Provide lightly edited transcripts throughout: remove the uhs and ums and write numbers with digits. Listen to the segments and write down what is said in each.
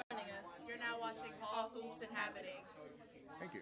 joining us. You're now watching Hall Hoops and Happenings. Thank you.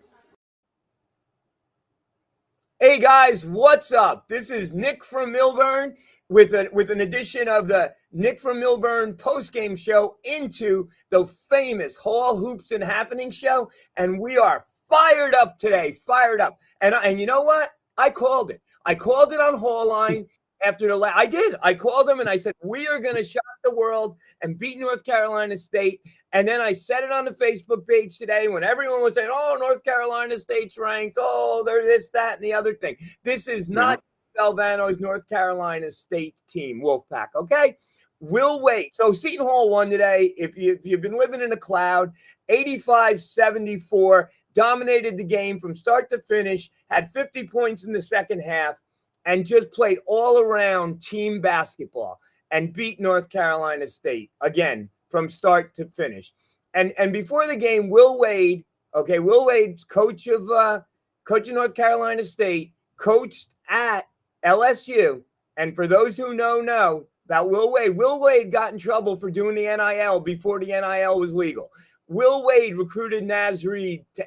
Hey guys, what's up? This is Nick from Millburn with an edition of the Nick from Millburn post-game show into the famous Hall Hoops and Happening show, and we are fired up today, fired up. And you know what? I called it. I called it on Hall Line after the I did. I called them and I said, we are going to shock the world and beat North Carolina State. And then I said it on the Facebook page today when everyone was saying, oh, North Carolina State's ranked. Oh, they're this, that, and the other thing. This is not Valvano's North Carolina State team, Wolfpack, okay? We'll wait. So Seton Hall won today. If you've been living in a cloud, 85-74, dominated the game from start to finish, had 50 points in the second half, and just played all around team basketball and beat North Carolina State again from start to finish. And before the game, Will Wade, coach of North Carolina State, coached at LSU. And for those who know about Will Wade got in trouble for doing the NIL before the NIL was legal. Will Wade recruited Naz Reid to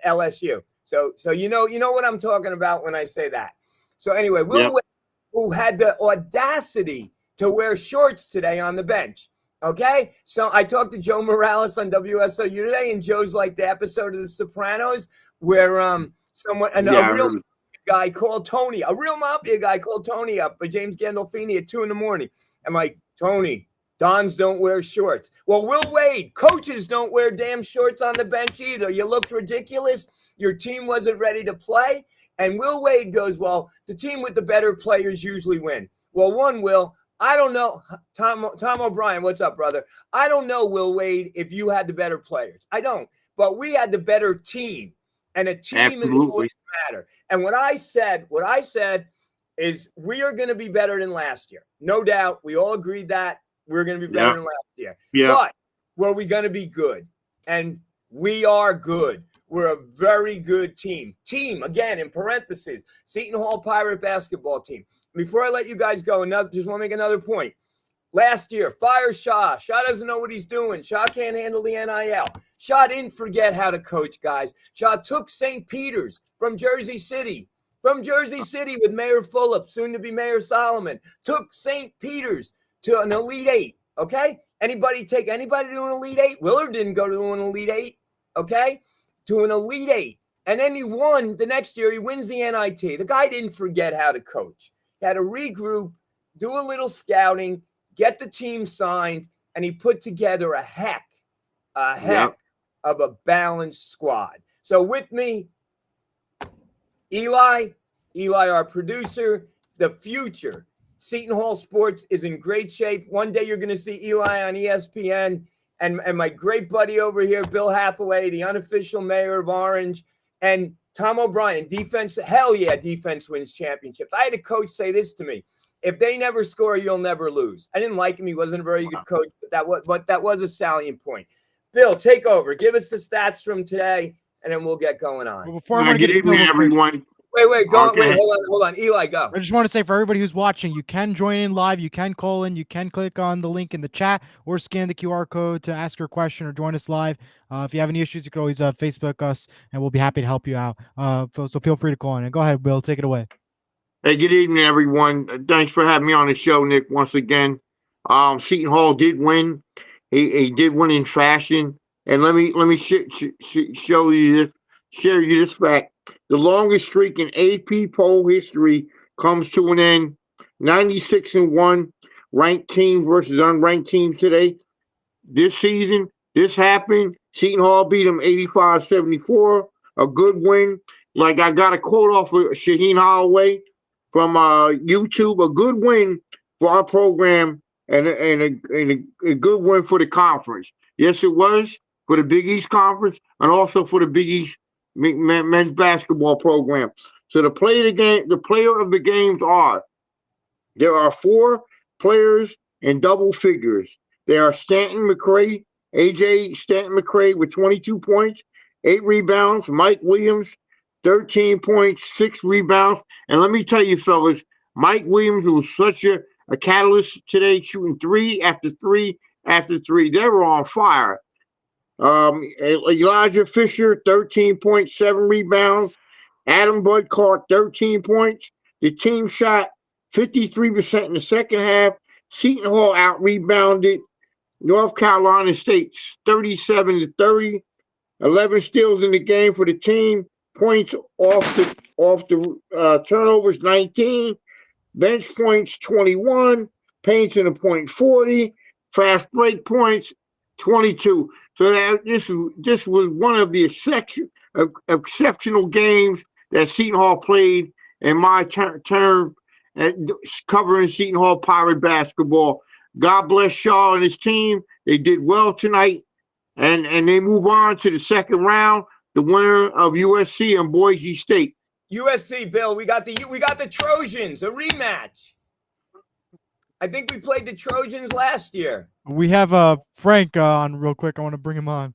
LSU. So you know what I'm talking about when I say that. So anyway, Will Wade, who had the audacity to wear shorts today on the bench. Okay, so I talked to Joe Morales on WSOU today, and Joe's like the episode of The Sopranos where a real guy called Tony, a real mafia guy called Tony up for James Gandolfini at 2 a.m. I'm like, Tony, Dons don't wear shorts. Well, Will Wade, coaches don't wear damn shorts on the bench either. You looked ridiculous. Your team wasn't ready to play. And Will Wade goes, well, the team with the better players usually win. Well, Will, I don't know. Tom O'Brien, what's up, brother? I don't know, Will Wade, if you had the better players. I don't. But we had the better team. And a team is always matter. And what I said is we are going to be better than last year. No doubt. We all agreed that we're going to be better than last year. Yeah. But were we going to be good? And we are good. We're a very good team. Team, again, in parentheses, Seton Hall Pirate basketball team. Before I let you guys go, just want to make another point. Last year, fire Shaw. Shaw doesn't know what he's doing. Shaw can't handle the NIL. Shaw didn't forget how to coach, guys. Shaw took St. Peter's from Jersey City with Mayor Fulop, soon to be Mayor Solomon. Took St. Peter's to an Elite Eight, okay? Anybody to an Elite Eight? Willard didn't go to an Elite Eight, okay? To an Elite Eight. And then he won the next year. He wins the NIT. The guy didn't forget how to coach. He had to regroup, do a little scouting, get the team signed, and he put together a heck of a balanced squad. So with me, Eli, our producer, the future. Seton Hall Sports is in great shape. One day you're going to see Eli on ESPN. And my great buddy over here, Bill Hathaway, the unofficial mayor of Orange, and Tom O'Brien, defense. Hell yeah, defense wins championships. I had a coach say this to me: if they never score, you'll never lose. I didn't like him; he wasn't a very good coach, but that was a salient point. Bill, take over. Give us the stats from today, and then we'll get going on. Well, before good evening, everyone. Hold on. Eli, go. I just want to say for everybody who's watching, you can join in live, you can call in, you can click on the link in the chat or scan the QR code to ask your question or join us live. If you have any issues, you can always Facebook us and we'll be happy to help you out. So feel free to call in. And go ahead, Bill, take it away. Hey, good evening, everyone. Thanks for having me on the show, Nick, once again. Seton Hall did win. He did win in fashion. And let me share you this fact. The longest streak in AP poll history comes to an end. 96-1 ranked teams versus unranked teams today. This season, this happened. Seton Hall beat them 85-74. A good win. Like I got a quote off of Shaheen Holloway from YouTube. A good win for our program and a good win for the conference. Yes, it was for the Big East Conference and also for the Big East men's basketball program. So the player of the games there are 4 players in double figures. They are Stanton McCray, AJ Stanton McCray with 22 points, 8 rebounds, Mike Williams, 13 points, 6 rebounds. And let me tell you, fellas, Mike Williams was such a catalyst today, shooting 3 after 3 after 3. They were on fire. Elijah Fisher, 13.7 rebounds. Adam Bud Clark, 13 points. The team shot 53% in the second half. Seton Hall out rebounded North Carolina State 37-30. 11 steals in the game for the team. Points off the turnovers 19. Bench points 21. Paints in a point 40. Fast break points 22. So this was one of the exceptional games that Seton Hall played in my term at covering Seton Hall Pirate basketball. God bless Shaw and his team. They did well tonight, and they move on to the second round. The winner of USC and Boise State. USC, Bill, we got the Trojans, a rematch. I think we played the Trojans last year. We have Frank on real quick. I want to bring him on.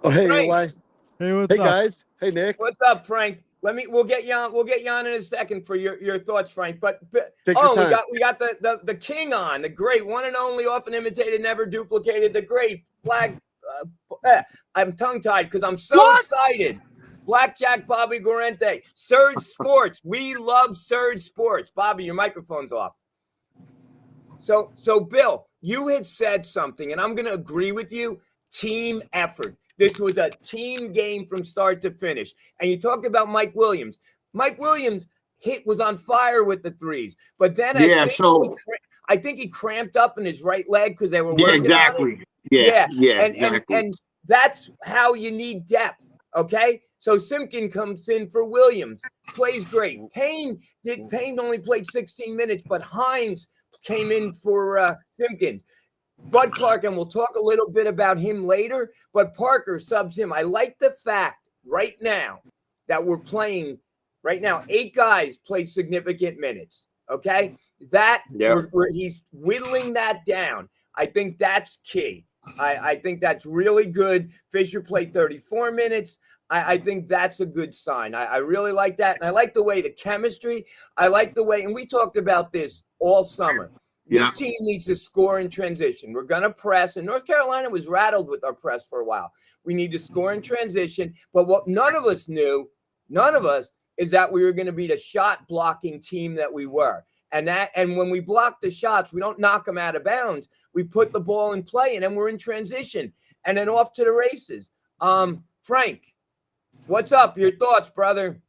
Oh, hey, Frank. Eli. Hey, what's Hey, up? guys. Hey, Nick. What's up, Frank? We'll get you on. We'll get you on in a second for your thoughts, Frank. But Take your we time. got the king on, the great one and only, often imitated, never duplicated, the great Black. I'm tongue tied because I'm so excited. Blackjack Bobby Guarente, Surge Sports. We love Surge Sports. Bobby, your microphone's off. So Bill, you had said something, and I'm going to agree with you. Team effort. This was a team game from start to finish. And you talked about Mike Williams. Mike Williams was on fire with the threes, but then I think he cramped up in his right leg because they were working on it. Yeah, and that's how you need depth. Okay, so Simpkin comes in for Williams, plays great. Payne only played 16 minutes, but Hines came in for Simpkins. Bud Clark, and we'll talk a little bit about him later, but Parker subs him. I like the fact right now that we're playing right now. 8 guys played significant minutes. Okay, he's whittling that down. I think that's key. I think that's really good. Fisher played 34 minutes. I think that's a good sign. I really like that. And I like the way the chemistry, and we talked about this all summer. This team needs to score in transition. We're going to press, and North Carolina was rattled with our press for a while. We need to score in transition. But what none of us, is that we were going to be the shot blocking team that we were. And when we block the shots, we don't knock them out of bounds. We put the ball in play, and then we're in transition, and then off to the races. Frank, what's up? Your thoughts, brother?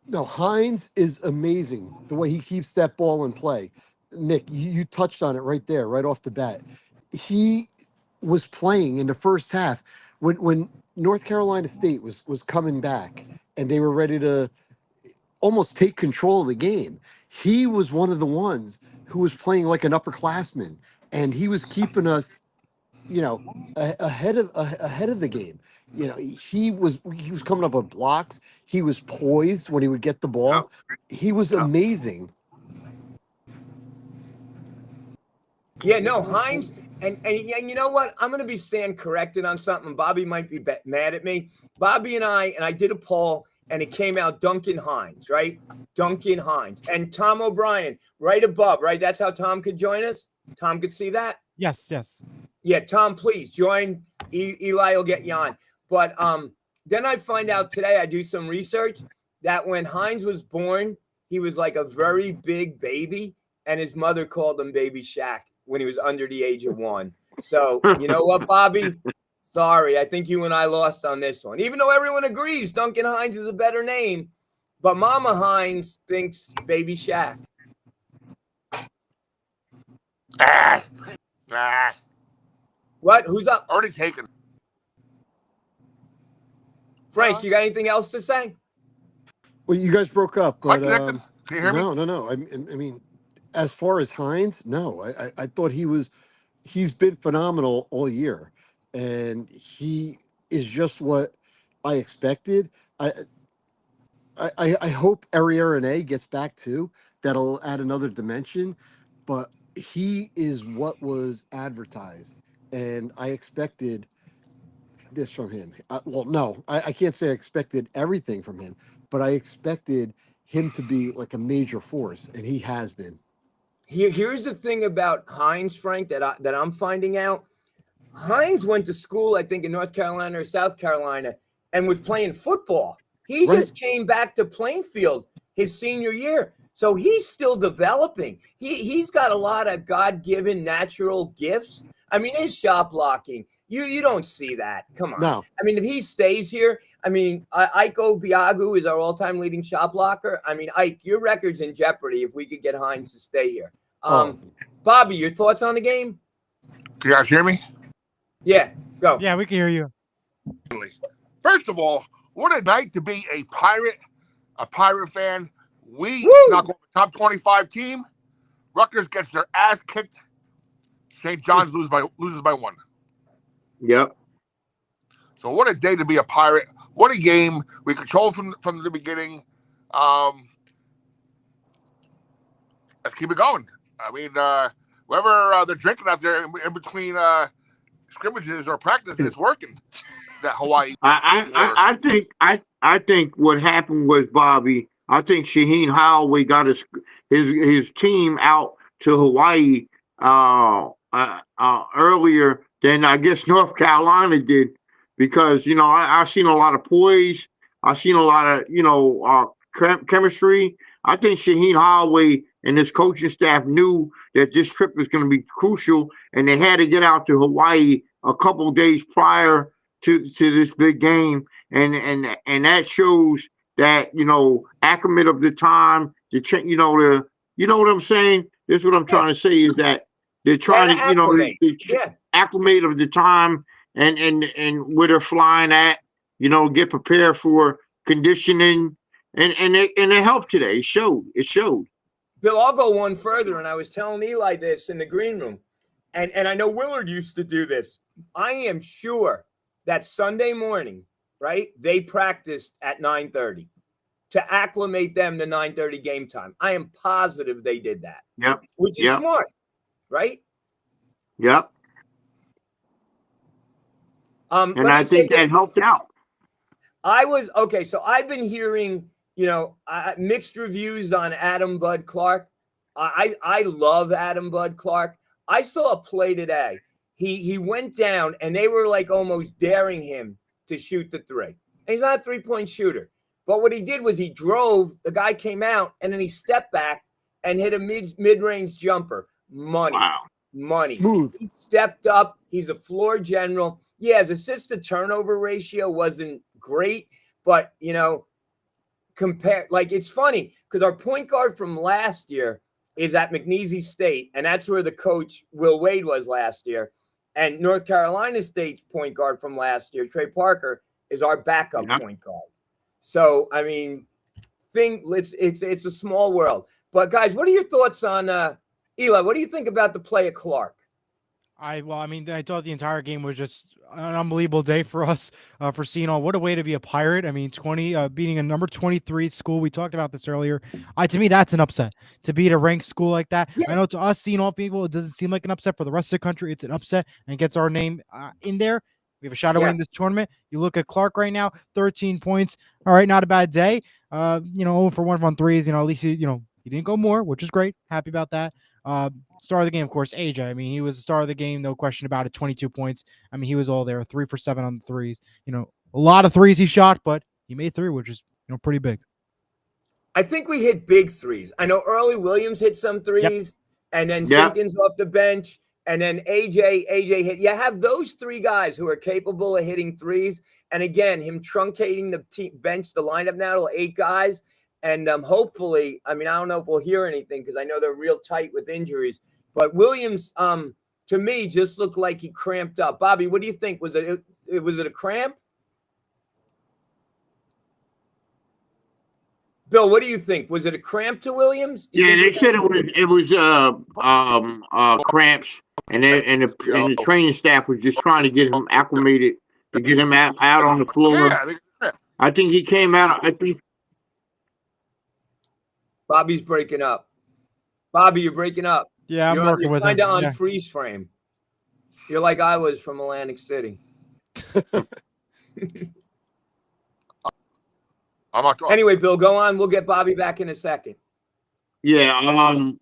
No, Hines is amazing the way he keeps that ball in play. Nick, you touched on it right there, right off the bat. He was playing in the first half when North Carolina State was coming back and they were ready to almost take control of the game. He was one of the ones who was playing like an upperclassman, and he was keeping us, ahead of the game. He was coming up with blocks. He was poised when he would get the ball. He was amazing. Yeah, no, Hines, and you know what? I'm going to be stand corrected on something. Bobby might be mad at me. Bobby and I did a poll, and it came out Duncan Hines, right? Duncan Hines. And Tom O'Brien, right above, right? That's how Tom could join us? Tom could see that? Yes. Yeah, Tom, please join. Eli will get you on. But then I find out today, I do some research, that when Hines was born, he was like a very big baby, and his mother called him Baby Shaq when he was under the age of 1. So, you know what, Bobby? Sorry, I think you and I lost on this one. Even though everyone agrees Duncan Hines is a better name, but Mama Hines thinks Baby Shaq. What? Who's up? Already taken. Frank, you got anything else to say? Well, you guys broke up, but Can you hear me? No. I mean, as far as Hines, no. I thought he's been phenomenal all year, and he is just what I expected. I hope Ariarene gets back too. That'll add another dimension, but he is what was advertised, and I expected this from him. I can't say I expected everything from him, but I expected him to be like a major force, and he has been. Here's the thing about Hines, Frank, that I'm finding out. Hines went to school, I think, in North Carolina or South Carolina and was playing football. He Right. just came back to Plainfield his senior year. So he's still developing. He's got a lot of God-given natural gifts. I mean, his shot blocking, you don't see that. Come on. No. I mean, if he stays here, I mean, Ike Obiagu is our all-time leading shot blocker. I mean, Ike, your record's in jeopardy if we could get Hines to stay here. Bobby, your thoughts on the game? Can you guys hear me? Yeah, go. Yeah, we can hear you. First of all, what a night to be a Pirate fan. We Woo! knock off the top 25 team. Rutgers gets their ass kicked. St. John's loses by 1. Yep. So what a day to be a Pirate. What a game. We controlled from the beginning. Let's keep it going. I mean, whoever they're drinking out there in between scrimmages or practice, it's working. That Hawaii. I think what happened was, Bobby, I think Shaheen Holloway got his team out to Hawaii earlier than I guess North Carolina did, because I've seen a lot of poise, I've seen a lot of chemistry. I think Shaheen Holloway and his coaching staff knew that this trip was going to be crucial, and they had to get out to Hawaii a couple of days prior to this big game, and that shows that acclimate of the time, you know what I'm saying. This is what I'm trying to say, is that they're trying to acclimate of the time and where they're flying at, get prepared for conditioning, and it helped today. It showed. Bill, I'll go one further, and I was telling Eli this in the green room, and I know Willard used to do this. I am sure that Sunday morning, right, they practiced at 9:30 to acclimate them to 9:30 game time. I am positive they did that. Yep. Which is smart, right? Yep. And I think that helped out. So I've been hearing, mixed reviews on Adam Bud Clark. I love Adam Bud Clark. I saw a play today. He went down, and they were like almost daring him to shoot the three. And he's not a 3-point shooter. But what he did was he drove, the guy came out, and then he stepped back and hit a mid-range jumper. Money. Wow. Money. Smooth. He stepped up. He's a floor general. Yeah, his assist-to-turnover ratio wasn't great, but, it's funny because our point guard from last year is at McNeese State, and that's where the coach Will Wade was last year. And North Carolina State's point guard from last year, Trey Parker, is our backup point guard. So, I mean, it's a small world. But, guys, what are your thoughts on Eli? What do you think about the play of Clark? I thought the entire game was just an unbelievable day for us, for Seton Hall. What a way to be a Pirate. I mean, beating a number 23 school. We talked about this earlier. To me, that's an upset. To beat a ranked school like that. Yeah. I know to us Seton Hall people, it doesn't seem like an upset. For the rest of the country, it's an upset and gets our name in there. We have a shot at winning this tournament. You look at Clark right now, 13 points. All right, not a bad day. 0 for 1 on threes. At least he didn't go more, which is great. Happy about that. Star of the game, of course, AJ. I mean, he was the star of the game, no question about it. 22 points. I mean, he was all there. 3 for 7 on the threes. A lot of threes he shot, but he made 3, which is pretty big. I think we hit big threes. I know Early Williams hit some threes, and then Simpkins off the bench, and then AJ hit. You have those 3 guys who are capable of hitting threes, and again, him truncating the bench, the lineup now to 8 guys. And hopefully, I mean, I don't know if we'll hear anything because I know they're real tight with injuries. But Williams, to me, just looked like he cramped up. Bobby, what do you think? Was it a cramp? Bill, what do you think? Was it a cramp to Williams? They said it was cramps, and the training staff was just trying to get him acclimated, to get him out on the floor. Yeah, I think he came out. I think. Bobby's breaking up. Bobby, you're breaking up. Yeah, I'm working with him. You're kind of on freeze frame. You're like I was from Atlantic City. Anyway, Bill, go on. We'll get Bobby back in a second. Yeah,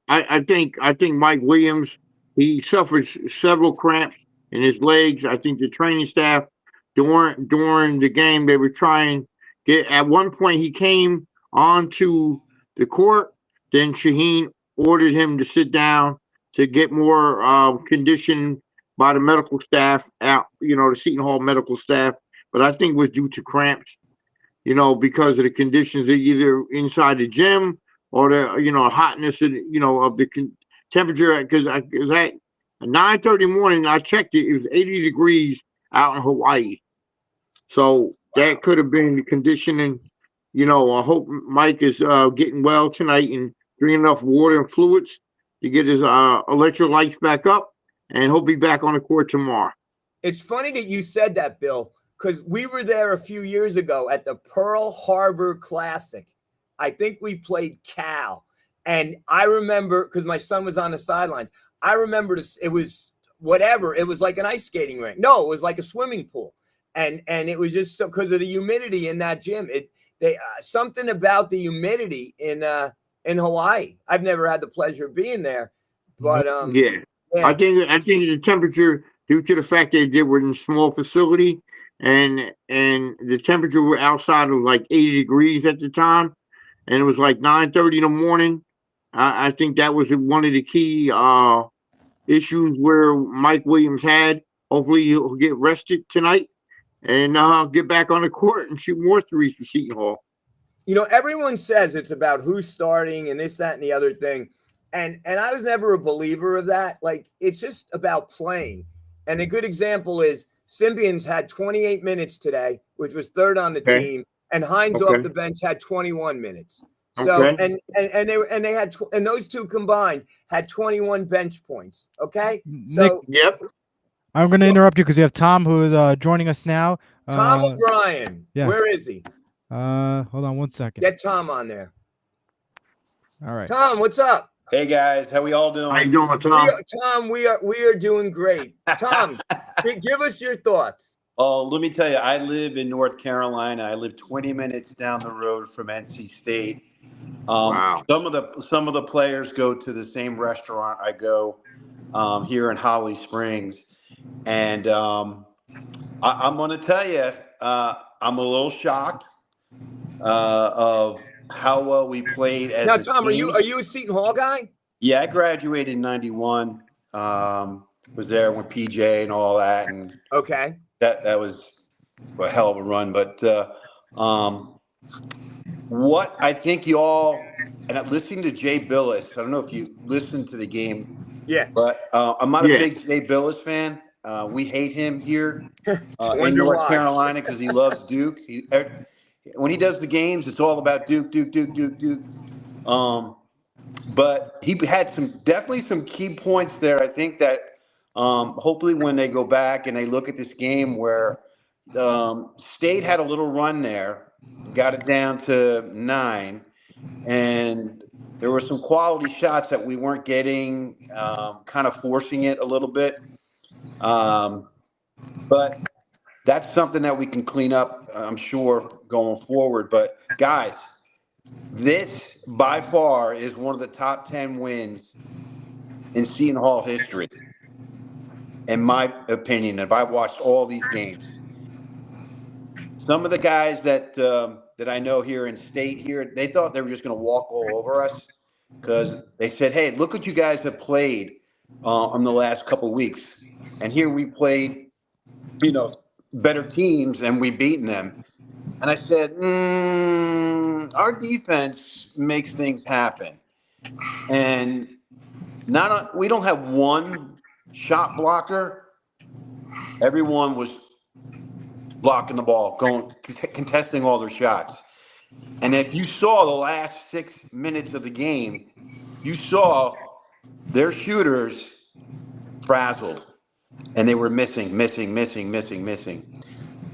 I think Mike Williams, he suffered several cramps in his legs. I think the training staff during the game they were trying get. At one point, he came onto the court. Then Shaheen ordered him to sit down to get more conditioning by the medical staff out. The Seton Hall medical staff. But I think it was due to cramps. Because of the conditions either inside the gym or the hotness of of the temperature. Because at 9:30 morning, I checked it. It was 80 degrees out in Hawaii. So that could have been the conditioning. I hope Mike is getting well tonight and drinking enough water and fluids to get his electrolytes back up, and he'll be back on the court tomorrow. It's funny that you said that, Bill, because we were there a few years ago at the Pearl Harbor Classic. I think we played Cal. And I remember, because my son was on the sidelines, I remember it was whatever. It was like an ice skating rink. No, it was like a swimming pool. And it was just so because of the humidity in that gym. Something about the humidity in Hawaii. I've never had the pleasure of being there. But yeah. I think the temperature, due to the fact that they were in a small facility, and the temperature were outside of like 80 degrees at the time, and it was like 9:30 in the morning. I think that was one of the key issues where Mike Williams had. Hopefully he'll get rested tonight and get back on the court and shoot more threes for Seton Hall. Everyone says it's about who's starting and this, that, and the other thing. And I was never a believer of that. Like, it's just about playing. And a good example is Symbians had 28 minutes today, which was third on the team, and Hines off the bench had 21 minutes. So and they had and those two combined had 21 bench points. Okay, so Nick, yep. I'm going to interrupt you because you have Tom who is joining us now. Tom O'Brien, yes. Where is he? Hold on 1 second. Get Tom on there. All right, Tom, what's up? Hey guys, how we all doing? How you doing, Tom? Tom, we are doing great. Tom, give us your thoughts. Oh, let me tell you, I live in North Carolina. I live 20 minutes down the road from NC State. Wow. Some of the players go to the same restaurant I go here in Holly Springs, and I'm going to tell you, I'm a little shocked of how well we played as now. a Tom, team. are you a Seton Hall guy? Yeah, I graduated in '91. Was there when PJ and all that, and okay, that was a hell of a run. But what I think you all, and I'm listening to Jay Billis. I don't know if you listened to the game. Yeah. But I'm not a big Jay Billis fan. We hate him here in North Carolina because he loves Duke. When he does the games, it's all about Duke. But he had definitely some key points there. I think that hopefully when they go back and they look at this game where State had a little run there, got it down to 9, and there were some quality shots that we weren't getting, kind of forcing it a little bit. But that's something that we can clean up, I'm sure, going forward. But guys, this by far is one of the top 10 wins in Seton Hall history, in my opinion. If I watched all these games, some of the guys that I know here in State here, they thought they were just going to walk all over us because they said, "Hey, look what you guys have played in the last couple of weeks," and here we played, better teams and we beaten them. And I said, our defense makes things happen. And we don't have one shot blocker. Everyone was blocking the ball, contesting all their shots. And if you saw the last 6 minutes of the game, you saw their shooters frazzled. And they were missing.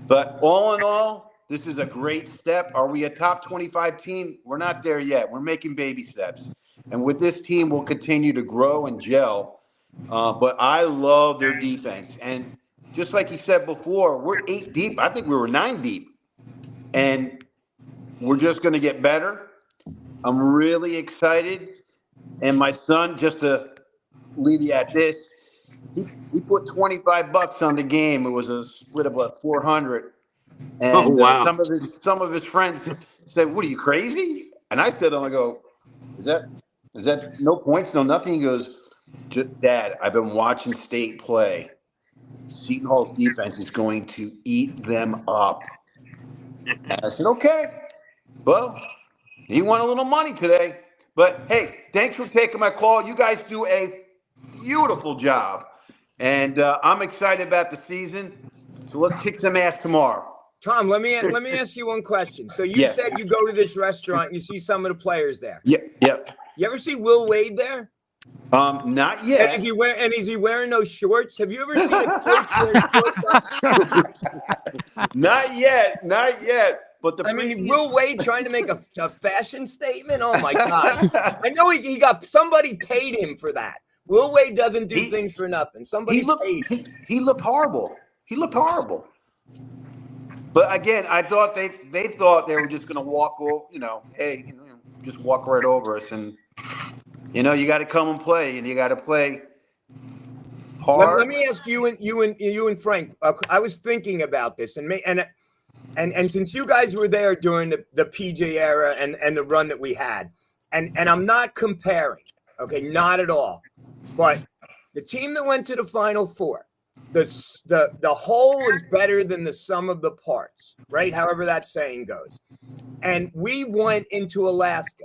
But all in all, this is a great step. Are we a top 25 team? We're not there yet. We're making baby steps. And with this team, we'll continue to grow and gel. But I love their defense. And just like you said before, we're 8 deep. I think we were 9 deep. And we're just going to get better. I'm really excited. And my son, just to leave you at this, He put $25 on the game. It was a split of about 400. Oh And wow. some of his friends said, "What are you crazy?" And I said, "I go, is that no points, no nothing?" He goes, "Dad, I've been watching State play. Seton Hall's defense is going to eat them up." And I said, "Okay, well, he won a little money today, but hey, thanks for taking my call. You guys do a beautiful job, and I'm excited about the season. So let's kick some ass tomorrow." Tom, let me ask you one question. So you Yeah. said you go to this restaurant and you see some of the players there. Yep. You ever see Will Wade there? Not And yet. is he wearing those shorts? Have you ever seen a coach wear shorts? Not yet. But the I mean, Will Wade trying to make a fashion statement? Oh my God. I know he got somebody paid him for that. Will Wade doesn't do things for nothing. Somebody paid him. He looked horrible. But again, I thought they thought they were just going to walk over, hey, just walk right over us. And, you got to come and play, and you got to play hard. Let me ask you and Frank. I was thinking about this, and since you guys were there during the PJ era and the run that we had, and I'm not comparing, okay, not at all, but the team that went to the Final Four, the whole is better than the sum of the parts, right? However that saying goes. And we went into Alaska.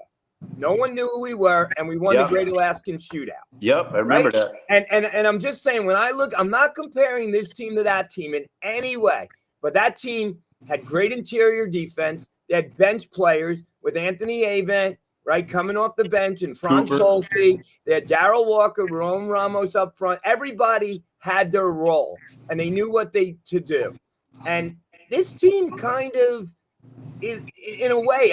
No one knew who we were, and we won the Great Alaskan Shootout. Yep, I remember that. And I'm just saying, when I look, I'm not comparing this team to that team in any way, but that team had great interior defense. They had bench players with Anthony Avent, right, coming off the bench, and Franz Bolsey. They had Darrell Walker, Ron Ramos up front. Everybody had their role, and they knew what to do. And this team kind of, in a way,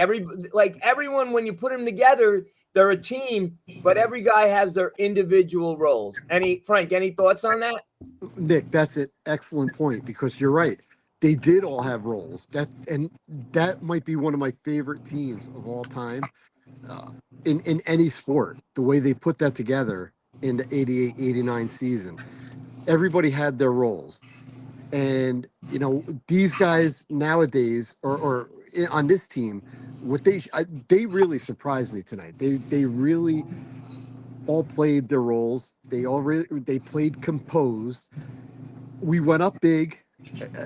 everyone, when you put them together, they're a team, but every guy has their individual roles. Frank, any thoughts on that? Nick, that's an excellent point, because you're right. They did all have roles. That might be one of my favorite teams of all time in any sport. The way they put that together in the 88-89 season, everybody had their roles. And these guys nowadays, or on this team, they really surprised me tonight. They really all played their roles. They played composed. We went up big.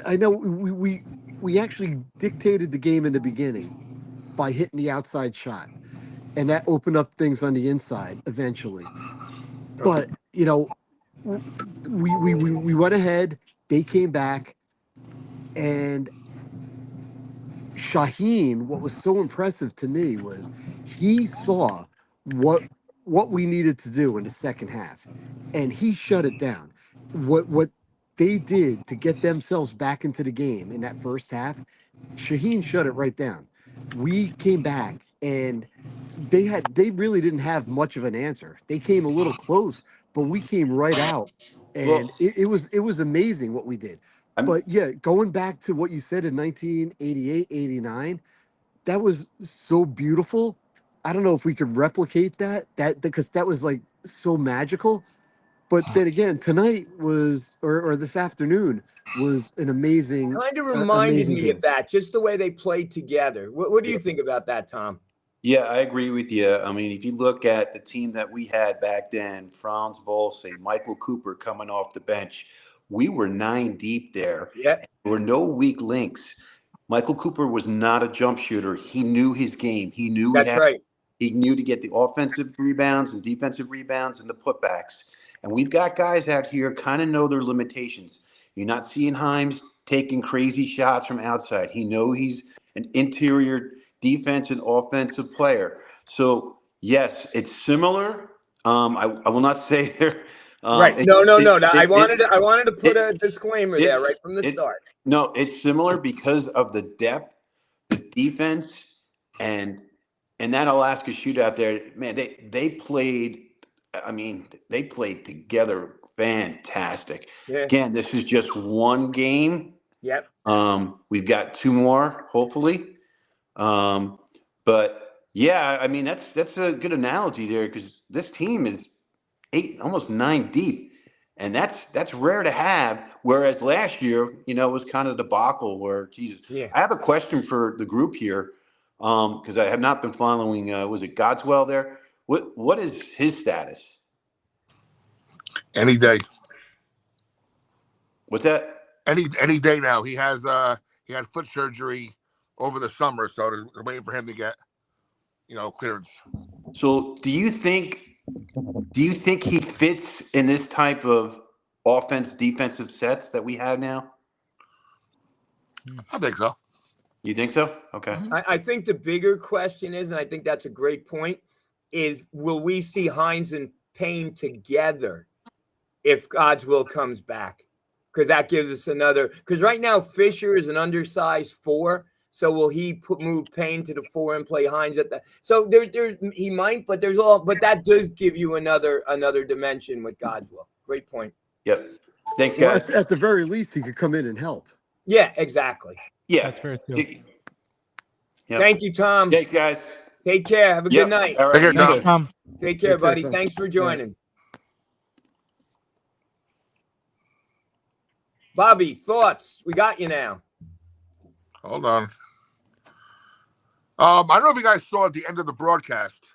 I know we actually dictated the game in the beginning by hitting the outside shot, and that opened up things on the inside eventually. But we went ahead. They came back, and Shaheen, what was so impressive to me was he saw what we needed to do in the second half, and he shut it down. What they did to get themselves back into the game in that first half, Shaheen shut it right down. We came back, and they really didn't have much of an answer. They came a little close, but we came right out, and it was amazing what we did. But yeah, going back to what you said in 1988, 89, that was so beautiful. I don't know if we could replicate that because that was like so magical. But then again, tonight or this afternoon was an amazing. Kind of reminded me of that, just the way they played together. What do you think about that, Tom? Yeah, I agree with you. I mean, if you look at the team that we had back then, Franz Bolsey, Michael Cooper coming off the bench, we were 9 deep there. Yeah. There were no weak links. Michael Cooper was not a jump shooter. He knew his game. He knew he knew to get the offensive rebounds and defensive rebounds and the putbacks. And we've got guys out here kind of know their limitations. You're not seeing Himes taking crazy shots from outside. He knows he's an interior defense and offensive player. So yes, it's similar. I will not say they're right. No. I wanted to put a disclaimer there right from the start. No, it's similar because of the depth, the defense, and that Alaska shootout there. Man, they played. I mean, they played together fantastic. Yeah. Again, this is just one game. Yep. We've got 2 more, hopefully. But yeah, I mean, that's a good analogy there, because this team is 8, almost 9 deep. And that's rare to have. Whereas last year, it was kind of debacle where, Jesus. Yeah. I have a question for the group here, because I have not been following. Was it Godswell there? What is his status? Any day. What's that? Any day now. He has he had foot surgery over the summer, so they're waiting for him to get clearance. So do you think he fits in this type of defensive sets that we have now? I think so. You think so? Okay. I think the bigger question is, and I think that's a great point, is will we see Hines and Payne together if God's will comes back? Because that gives us another. Because right now Fisher is an undersized 4, so will he move Payne to the 4 and play Hines at that? So there he might, but but that does give you another dimension with God's will. Great point. Yep. Thanks, Well, guys. at the very least, he could come in and help. Yeah, exactly. Yeah. That's fair too. Yep. Thank you, Tom. Thanks, guys. Take care. Have a Yep. good night. All Take care, right. You Tom. too. Tom. Take care, Take care, buddy. Tom. Thanks for joining. Bobby, thoughts? We got you now. Hold on. I don't know if you guys saw at the end of the broadcast,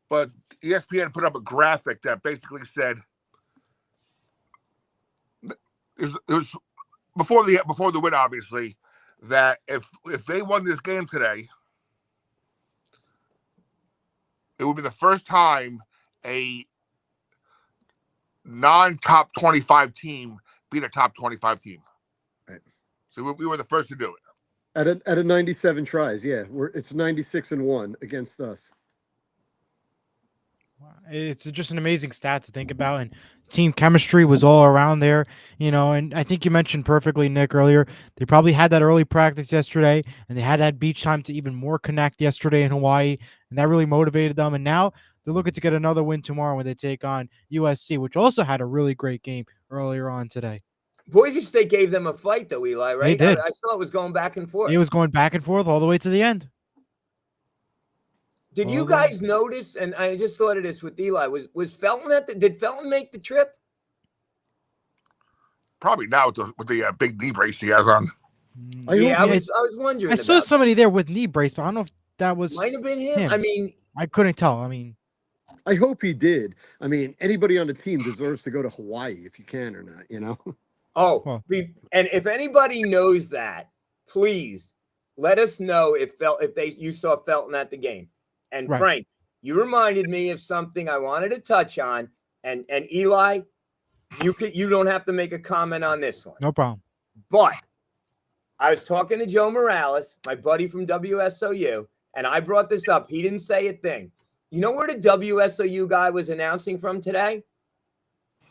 but ESPN put up a graphic that basically said it was before the win, obviously, that if they won this game today, it would be the first time a non-top 25 team beat a top 25 team. Right. So we were the first to do it. At a 97 tries, yeah. It's 96-1 against us. It's just an amazing stat to think about, and team chemistry was all around there, and I think you mentioned perfectly, Nick, earlier. They probably had that early practice yesterday, and they had that beach time to even more connect yesterday in Hawaii, and that really motivated them. And now they're looking to get another win tomorrow when they take on USC, which also had a really great game earlier on today. Boise State gave them a fight, though, Eli, right? They did. I saw it was going back and forth. It was going back and forth all the way to the end. Did you guys notice, and I just thought of this with Eli, was Felton did Felton make the trip? Probably now with the big knee brace he has on. I was wondering. I saw somebody there with knee brace, but I don't know if that was Might have been him. I mean, I couldn't tell. I hope he did. Anybody on the team deserves to go to Hawaii if you can or not, Oh, and if anybody knows that, please let us know if you saw Felton at the game. And Right. Frank, you reminded me of something I wanted to touch on. And Eli, you don't have to make a comment on this one. No problem. But I was talking to Joe Morales, my buddy from WSOU, and I brought this up. He didn't say a thing. You know where the WSOU guy was announcing from today?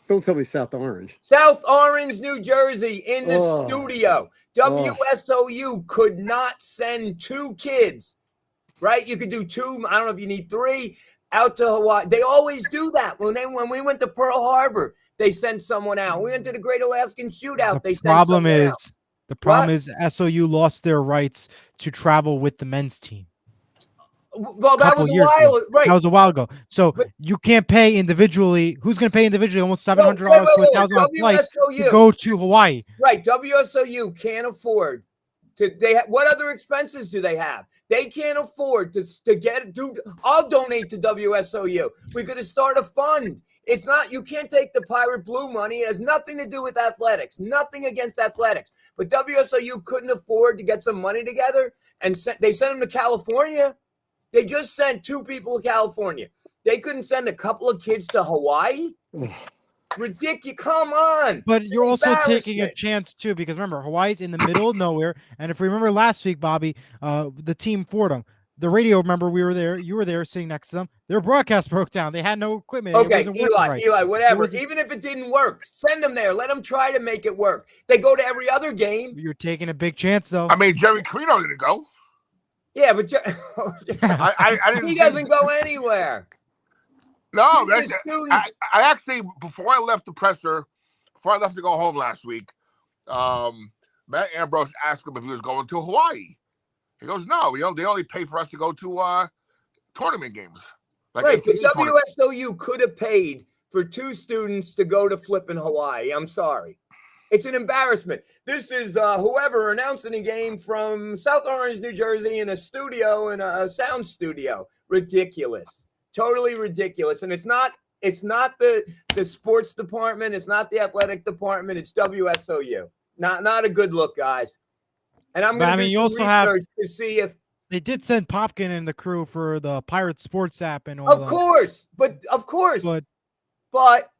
Don't tell me South Orange. South Orange, New Jersey, in the Oh. studio. WSOU could not send 2 kids, right? You could do 2. I don't know if you need 3 out to Hawaii. They always do that. When we went to Pearl Harbor, they sent someone out. We went to the Great Alaskan Shootout. They sent someone out. The problem is SOU lost their rights to travel with the men's team. Well, that was a while, right? That was a while ago. So you can't pay individually. Who's going to pay individually almost $700 to $1,000 on flights to go to Hawaii? Right. WSOU can't afford to. What other expenses do they have? They can't afford to I'll donate to WSOU. We could have started a fund. It's not. You can't take the Pirate Blue money. It has nothing to do with athletics. Nothing against athletics. But WSOU couldn't afford to get some money together, and they sent them to California. They just sent 2 people to California. They couldn't send a couple of kids to Hawaii? Ridiculous. Come on. But you're also taking a chance, too, because remember, Hawaii's in the middle of nowhere. And if we remember last week, Bobby, the team Fordham, the radio, remember, we were there. You were there sitting next to them. Their broadcast broke down. They had no equipment. Okay, Eli, whatever. Even if it didn't work, send them there. Let them try to make it work. They go to every other game. You're taking a big chance, though. Jerry Carino didn't go. Yeah, but I didn't. He doesn't go anywhere. No, I actually, before I left the presser, before I left to go home last week, Matt Ambrose asked him if he was going to Hawaii. He goes, no, they only pay for us to go to tournament games. Right, but WSOU could have paid for 2 students to go to flipping Hawaii. I'm sorry. It's an embarrassment. This is whoever announcing a game from South Orange, New Jersey in a studio, in a sound studio. Ridiculous. Totally ridiculous. And it's not the sports department. It's not the athletic department. It's WSOU. Not a good look, guys. And I'm going to do some research to see if they did send Popkin and the crew for the Pirate Sports app and all. Of course. But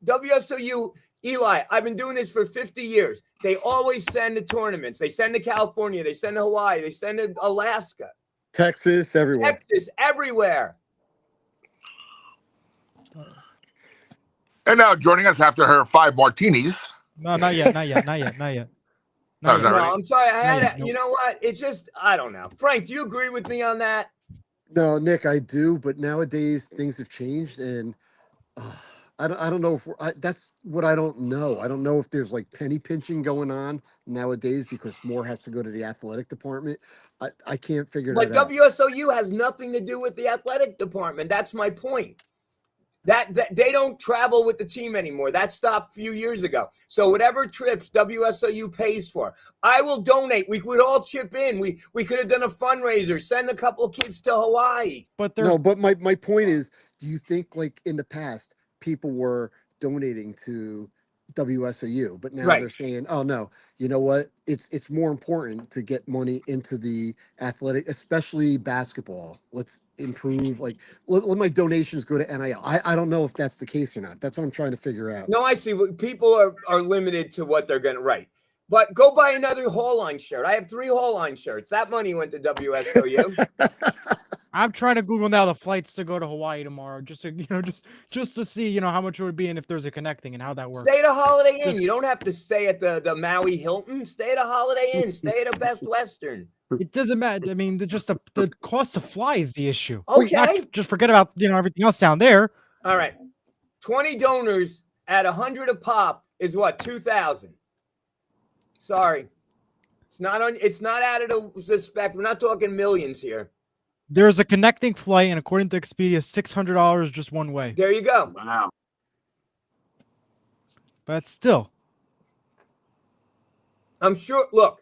WSOU, Eli, I've been doing this for 50 years. They always send to tournaments. They send to California. They send to Hawaii. They send to Alaska. Texas, everywhere. And now joining us after her 5 martinis. No, not yet. No, I'm sorry. You know what? It's just, I don't know. Frank, do you agree with me on that? No, Nick, I do. But nowadays things have changed, and I don't know if that's what I don't know. I don't know if there's like penny pinching going on nowadays because more has to go to the athletic department. I can't figure that out. But WSOU has nothing to do with the athletic department. That's my point. That they don't travel with the team anymore. That stopped a few years ago. So whatever trips WSOU pays for, I will donate. We would all chip in. We could have done a fundraiser, send a couple of kids to Hawaii. But my point is, do you think like in the past people were donating to WSOU, but now they're saying, oh no, you know what? It's more important to get money into the athletic, especially basketball. Let's improve, like let my donations go to NIL. I don't know if that's the case or not. That's what I'm trying to figure out. No, I see. People are limited to what they're going to write. But go buy another Hall Line shirt. I have 3 Hall Line shirts. That money went to WSOU. I'm trying to Google now the flights to go to Hawaii tomorrow, just to see how much it would be and if there's a connecting and how that works. Stay at a Holiday Inn. You don't have to stay at the Maui Hilton. Stay at a Holiday Inn. Stay at a Best Western. It doesn't matter. I mean, the cost of fly is the issue. Okay. Just forget about everything else down there. All right, 20 donors at 100 a pop is what, 2,000. Sorry, it's not added to spec. We're not talking millions here. There's a connecting flight, and according to Expedia, $600 just one way. There you go. Wow. But still, I'm sure. Look,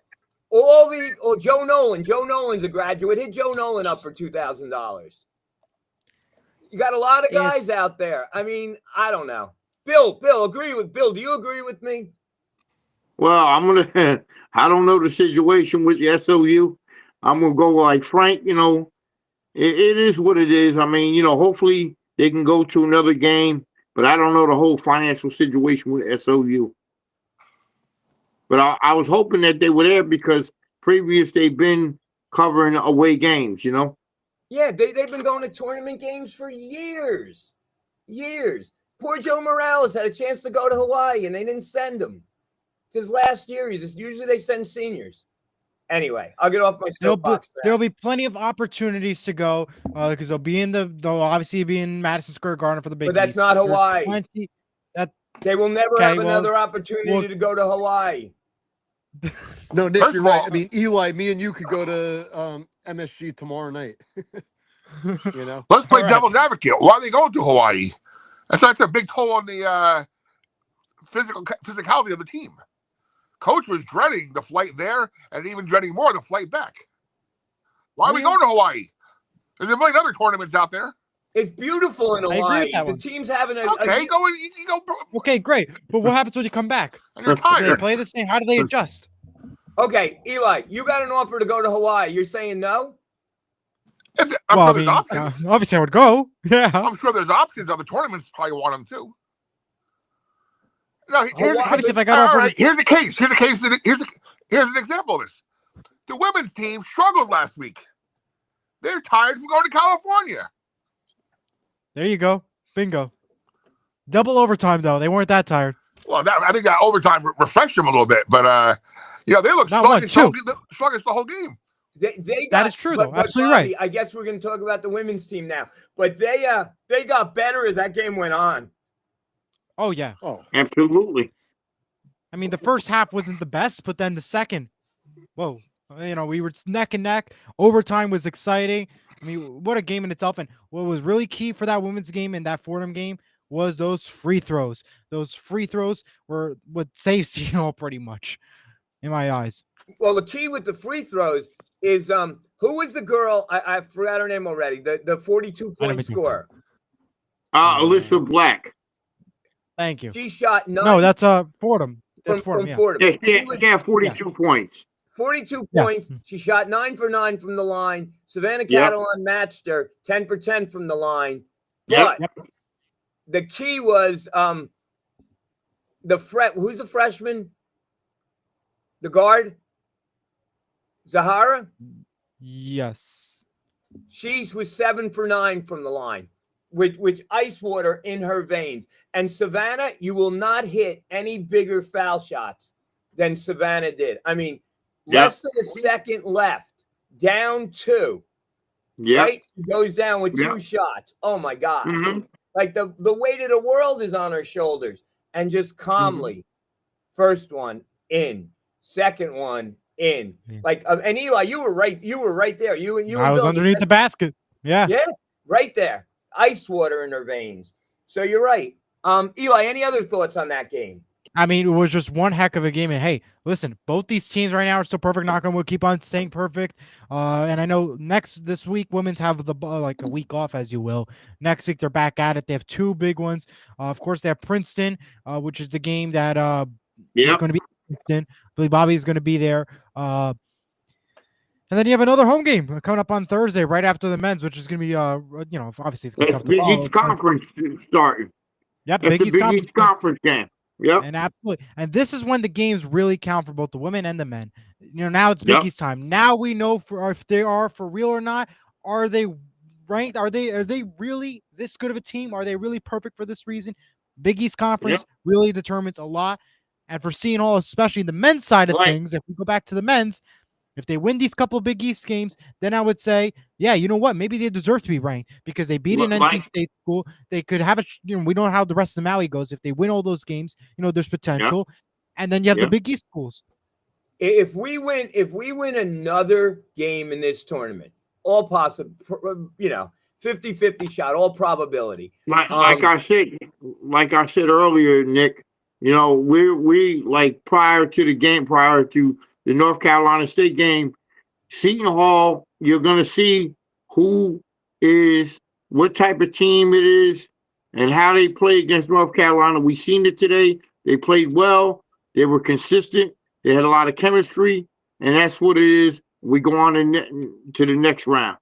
Joe Nolan's a graduate. Hit Joe Nolan up for $2,000. You got a lot of guys out there. I mean, I don't know. Bill, do you agree with me? Well, I don't know the situation with the SOU. I'm going to go like Frank, it is what it is. I mean, hopefully they can go to another game, but I don't know the whole financial situation with SOU. But I was hoping that they were there because previous they've been covering away games, Yeah, they've been going to tournament games for years. Poor Joe Morales had a chance to go to Hawaii, and they didn't send him. It's his last year. Usually they send seniors. Anyway, I'll get off my soapbox. There'll be plenty of opportunities to go because they'll obviously be in Madison Square Garden for the Big East. But that's not Hawaii. They will never have another opportunity to go to Hawaii. No, Nick, you're right. I mean, Eli, me and you could go to MSG tomorrow night. Let's play devil's advocate. Why are they going to Hawaii? That's a big toll on the physicality of the team. Coach was dreading the flight there and even dreading more the flight back. Why are we going to Hawaii? There's a million other tournaments out there. It's beautiful in Hawaii. The team's having go. Okay, great. But what happens when you come back? And you're tired. Do they play the same? How do they adjust? Okay, Eli, you got an offer to go to Hawaii. You're saying no? I'm sure there's options. Obviously, I would go. Yeah. I'm sure there's options. Other tournaments probably want them too. No, here's the case. Here's an example of this. The women's team struggled last week. They're tired from going to California. There you go. Bingo. Double overtime, though. They weren't that tired. Well, I think that overtime refreshed them a little bit, but they look sluggish the whole game. That is true, though. Absolutely Bobby, right. I guess we're going to talk about the women's team now, but they got better as that game went on. Oh, yeah. Oh, absolutely. I mean, the first half wasn't the best, but then the second, whoa. We were neck and neck. Overtime was exciting. I mean, what a game in itself. And what was really key for that women's game and that Fordham game was those free throws. Those free throws were what saved Seton Hall pretty much, in my eyes. Well, the key with the free throws is who was the girl? I forgot her name already. The 42-point scorer. Alyssa Black. Thank you. She shot 9. No, that's Fordham. That's from yeah. Fordham. Yeah, she had 42 points. 42 Yeah. points. She shot 9 for 9 from the line. Savannah Yep. Catalan matched her 10 for 10 from the line. Yep. But the key was who's the freshman? The guard? Zahara? Yes. She was 7 for 9 from the line, with ice water in her veins. And Savannah, you will not hit any bigger foul shots than Savannah did. I mean, less than a second left, down 2. Yeah. Right? She goes down with 2 shots. Oh my God. Mm-hmm. Like the weight of the world is on her shoulders. And just calmly, first one in, second one in. Like and Eli, you were right there. You I was underneath the basket. Yeah. Yeah, right there. Ice water in her veins. So you're right. Eli, any other thoughts on that game? I mean, it was just one heck of a game. And hey, listen, both these teams right now are still perfect. Knock on wood, keep on staying perfect. And I know this week, women's have like a week off, as you will. Next week, they're back at it. They have 2 big ones. Of course, they have Princeton, which is the game that is going to be Princeton. Billy Bobby is going to be there. And then you have another home game coming up on Thursday, right after the men's, which is going to be, obviously it's going to be tough to follow. Big East Conference starting. Yep, Big East Conference game. Yep. And absolutely. And this is when the games really count for both the women and the men. Now it's Big East time. Now we know if they are for real or not. Are they ranked? Are they really this good of a team? Are they really perfect for this reason? Big East Conference really determines a lot. And for Seton Hall, especially the men's side of things, if we go back to the men's, if they win these couple of Big East games, then I would say, yeah, you know what? Maybe they deserve to be ranked because they beat an NC State school. They could have we don't know how the rest of the Maui goes. If they win all those games, there's potential. And then you have the Big East schools. If we win another game in this tournament, all possible, 50-50 shot, all probability. Like I said earlier, Nick, we like prior to the North Carolina State game, Seton Hall, you're going to see what type of team it is and how they play against North Carolina. We've seen it today. They played well. They were consistent. They had a lot of chemistry, and that's what it is. We go on to the next round.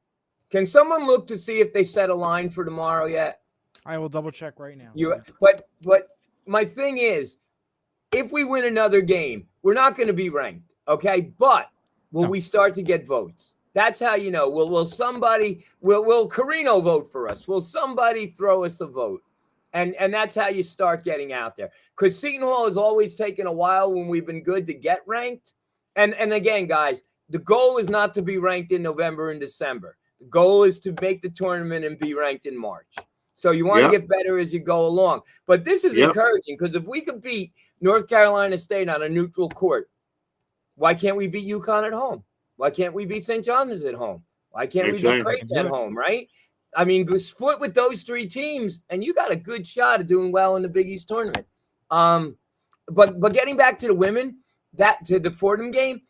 Can someone look to see if they set a line for tomorrow yet? I will double check right now. But my thing is, if we win another game, we're not going to be ranked. Okay, but will we start to get votes? That's how you know. Will somebody will Carino vote for us? Will somebody throw us a vote? And that's how you start getting out there. Because Seton Hall has always taken a while when we've been good to get ranked. And again, guys, the goal is not to be ranked in November and December. The goal is to make the tournament and be ranked in March. So you want to get better as you go along. But this is encouraging because if we could beat North Carolina State on a neutral court, why can't we beat UConn at home? Why can't we beat St. John's at home? Why can't we beat Creighton at home, right? I mean, split with those 3 teams, and you got a good shot of doing well in the Big East tournament. But getting back to the women, to the Fordham game,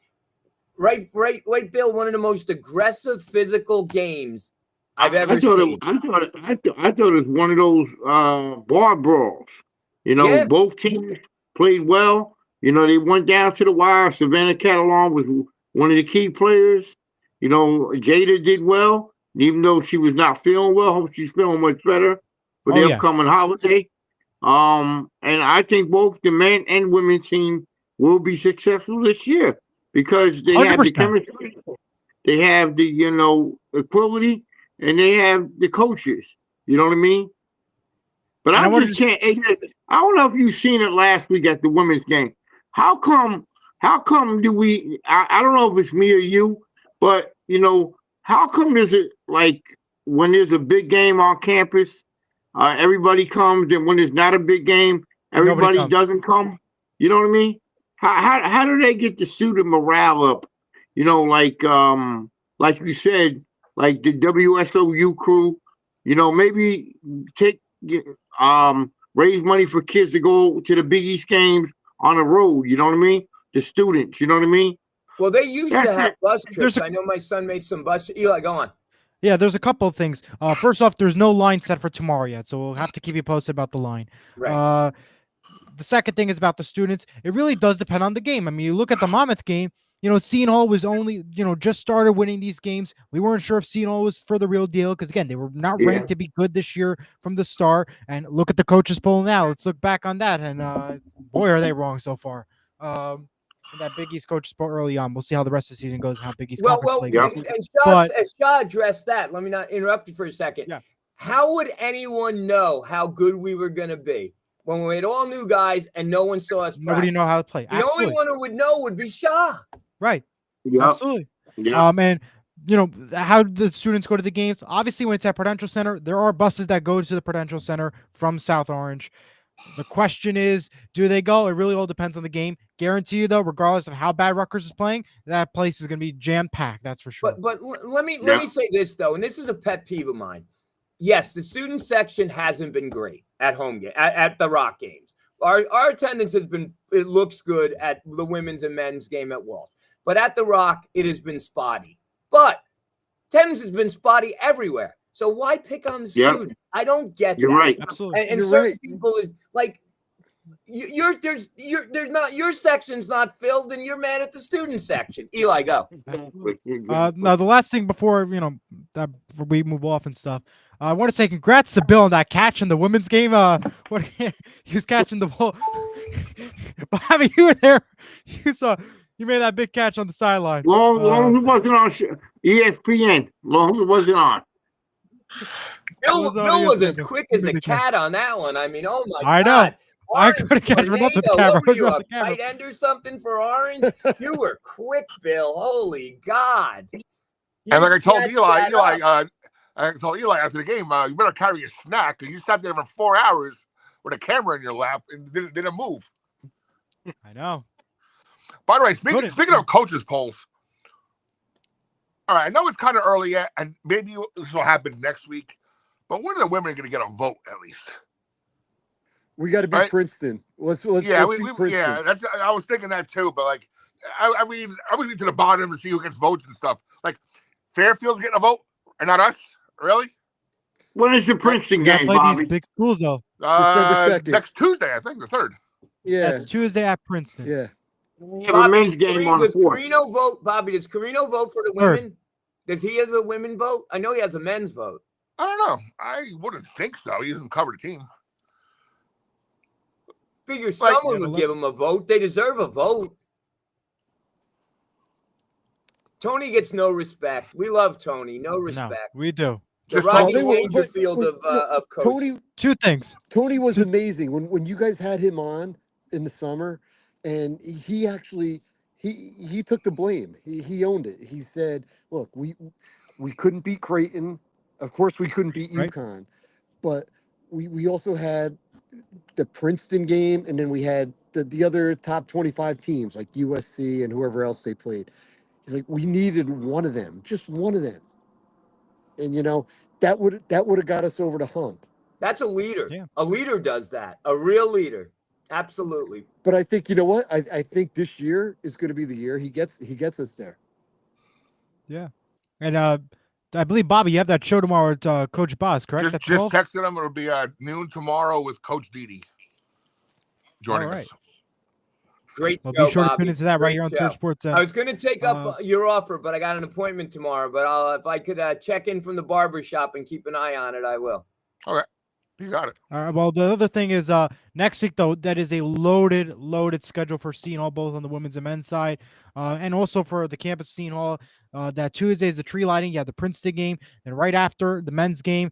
right, Bill, one of the most aggressive physical games I've ever seen. I thought it was one of those bar brawls. Both teams played well. They went down to the wire. Savannah Catalan was one of the key players. Jada did well, even though she was not feeling well. Hope she's feeling much better for the upcoming holiday. And I think both the men and women team will be successful this year because they 100%. Have the chemistry, they have the equality, and they have the coaches. You know what I mean? But I don't know if you've seen it last week at the women's game. How come do we, I don't know if it's me or you, but, how come is it like when there's a big game on campus, everybody comes, and when there's not a big game, everybody doesn't come? You know what I mean? How do they get the student morale up? Like you said, like the WSOU crew, maybe take raise money for kids to go to the Big East games on the road. You know what I mean? The students. You know what I mean? Well, they used to have bus trips. There's I know my son made some bus. Eli, go on. Yeah, there's a couple of things. First off, there's no line set for tomorrow yet, so we'll have to keep you posted about the line. Right. The second thing is about the students. It really does depend on the game. I mean, you look at the Monmouth game, Seton Hall was only, just started winning these games. We weren't sure if Seton Hall was for the real deal because, again, they were not ranked to be good this year from the start. And look at the coaches poll now. Let's look back on that. And boy, are they wrong so far. That Big East coaches poll early on. We'll see how the rest of the season goes and how Big East conference play goes. And Shaw addressed that. Let me not interrupt you for a second. Yeah. How would anyone know how good we were going to be when we had all new guys and no one saw us? Nobody know how to play. The only one who would know would be Shaw. Right. Yep. Absolutely. Yep. And how do the students go to the games? Obviously, when it's at Prudential Center, there are buses that go to the Prudential Center from South Orange. The question is, do they go? It really all depends on the game. Guarantee you, though, regardless of how bad Rutgers is playing, that place is going to be jam-packed. That's for sure. But let me say this, though, and this is a pet peeve of mine. Yes, the student section hasn't been great at home at the Rock games. Our attendance it looks good at the women's and men's game at Walsh. But at the Rock, it has been spotty. But attendance has been spotty everywhere. So why pick on the student? I don't get that. You're right. Absolutely. And certain people is like, your section's not filled, and you're mad at the student section. Eli, go. Now the last thing before we move off and stuff, I want to say congrats to Bill on that catch in the women's game. He was catching the ball. Bobby, you were there. You made that big catch on the sideline. Long as it wasn't on ESPN. Long as it wasn't on. Bill was as quick as a cat on that one. I mean, oh my God. I know. I couldn't catch him up with the camera. What were you, a tight end or something for Orange? You were quick, Bill. Holy God. And like I told Eli, after the game, you better carry a snack. You sat there for 4 hours with a camera in your lap and didn't move. I know. By the way, speaking of coaches polls, all right, I know it's kind of early yet, and maybe this will happen next week, but when are the women going to get a vote at least? We got to beat Princeton. Let's beat Princeton. Yeah. I was thinking that too, but like, I mean to the bottom to see who gets votes and stuff. Like, Fairfield's getting a vote, and not us, really? When is the Princeton game, play Bobby? These big schools though. Next Tuesday, I think, the 3rd. Yeah, that's Tuesday at Princeton. Yeah. We have a men's game on the 4th. Does Carino vote, Bobby? Does Carino vote for the women? Does he have the women vote? I know he has a men's vote. I don't know. I wouldn't think so. He doesn't cover the team. Figure someone would give him a vote. They deserve a vote. Tony gets no respect. We love Tony. No respect. No, we do. The Rodney Dangerfield of coaching. Two things. Tony was amazing when you guys had him on in the summer, and he actually he took the blame. He owned it. He said, "Look, we couldn't beat Creighton. Of course, we couldn't beat UConn, but we also had the Princeton game, and then we had the other top 25 teams like USC and whoever else they played." He's like, "We needed one of them, just one of them." And that would have got us over the hump. That's a leader. Yeah. A leader does that. A real leader. Absolutely. But I think what? I think this year is going to be the year he gets us there. Yeah. And I believe, Bobby, you have that show tomorrow with Coach Boss, correct? Just texted him. It'll be noon tomorrow with Coach Didi joining us. Great well, show, be sure Bobby. to tune into that right here on Third Sports. I was going to take up your offer, but I got an appointment tomorrow. But if I could check in from the barber shop and keep an eye on it, I will. Okay. You got it. All right. Well, the other thing is next week, though, that is a loaded schedule for Seton Hall, both on the women's and men's side. And also for the campus Seton Hall, that Tuesday is the tree lighting. You have the Princeton game. Then right after the men's game,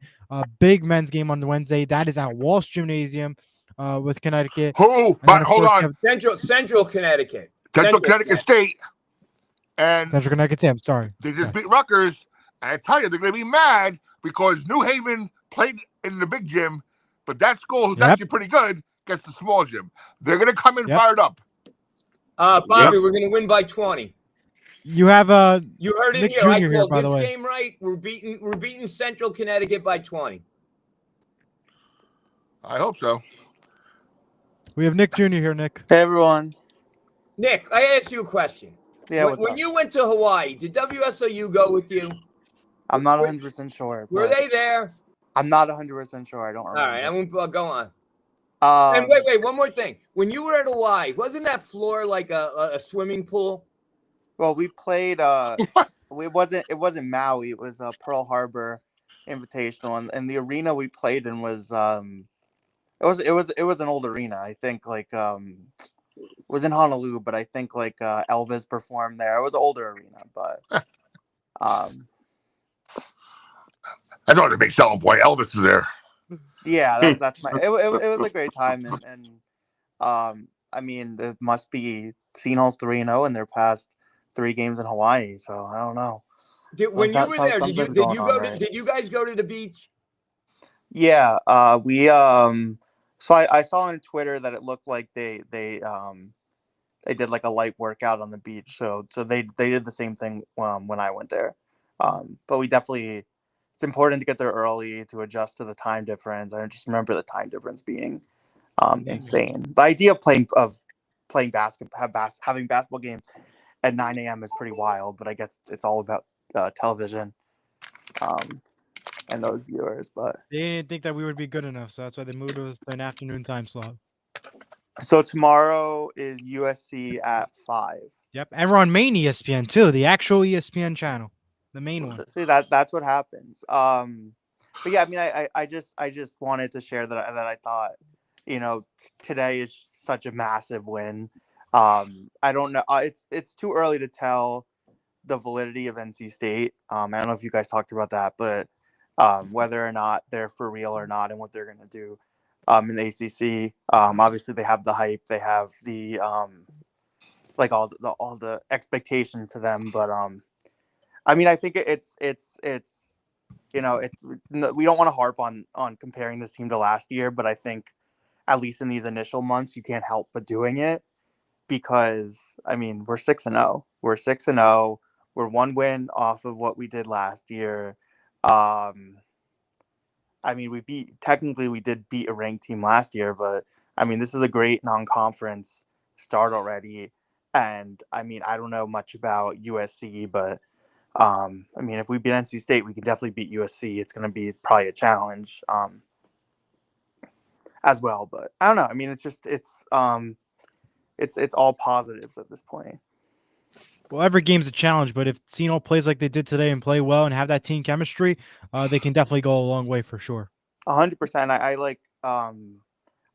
big men's game on the Wednesday. That is at Walsh Gymnasium with Connecticut. But hold on. Central Connecticut. Central Connecticut State. And Central Connecticut State. I'm sorry. They just beat Rutgers. And I tell you, they're going to be mad because New Haven played in the big gym, but that school, who's actually pretty good, gets the small gym. They're going to come in fired up. Bobby, we're going to win by 20. You have you heard it Nick here. Jr. I called here, this game right. We're beating Central Connecticut by 20. I hope so. We have Nick Jr. here, Nick. Hey, everyone. Nick, I asked you a question. Yeah, what's when up? you went to Hawaii, did WSOU go with you? I'm not 100% sure. Were they there? I'm not 100% sure. I don't remember. All right, I won't go on. And wait, one more thing. When you were at Hawaii, wasn't that floor like a swimming pool? Well, we played. It wasn't Maui. It was Pearl Harbor Invitational, and the arena we played in was it was an old arena. I think it was in Honolulu, but I think Elvis performed there. It was an older arena, but That's always a big selling point. Elvis was there. yeah, that's my. It was a great time, and I mean, it must be Seton Hall's 3-0 in their past 3 games in Hawaii. So I don't know. When you were there, did you go right? Did you guys go to the beach? Yeah, we So I saw on Twitter that it looked like they did like a light workout on the beach. So they did the same thing when I went there. But we definitely, it's important to get there early to adjust to the time difference. I just remember the time difference being insane. The idea of playing basketball, having basketball games at 9 a.m. is pretty wild, but I guess it's all about television and those viewers. But they didn't think that we would be good enough, so that's why they moved us to an afternoon time slot. So tomorrow is USC at 5. Yep, and we're on main ESPN too, the actual ESPN channel, the main one. See, that's what happens. But yeah, I mean, I just wanted to share that I thought, today is such a massive win. I don't know. It's too early to tell the validity of NC State. I don't know if you guys talked about that, but whether or not they're for real or not, and what they're going to do in the ACC. Obviously, they have the hype. They have the like all the expectations to them. But I mean, I think it's we don't want to harp on comparing this team to last year, but I think at least in these initial months, you can't help but doing it because I mean we're 6-0. We're 6-0. We're 1 win off of what we did last year. I mean, we did beat a ranked team last year, but I mean, this is a great non-conference start already. And I mean, I don't know much about USC, but I mean, if we beat NC State, we can definitely beat USC. It's going to be probably a challenge as well. But I don't know. I mean, it's all positives at this point. Well, every game's a challenge, but if Seton Hall plays like they did today and play well and have that team chemistry, they can definitely go a long way for sure. 100%.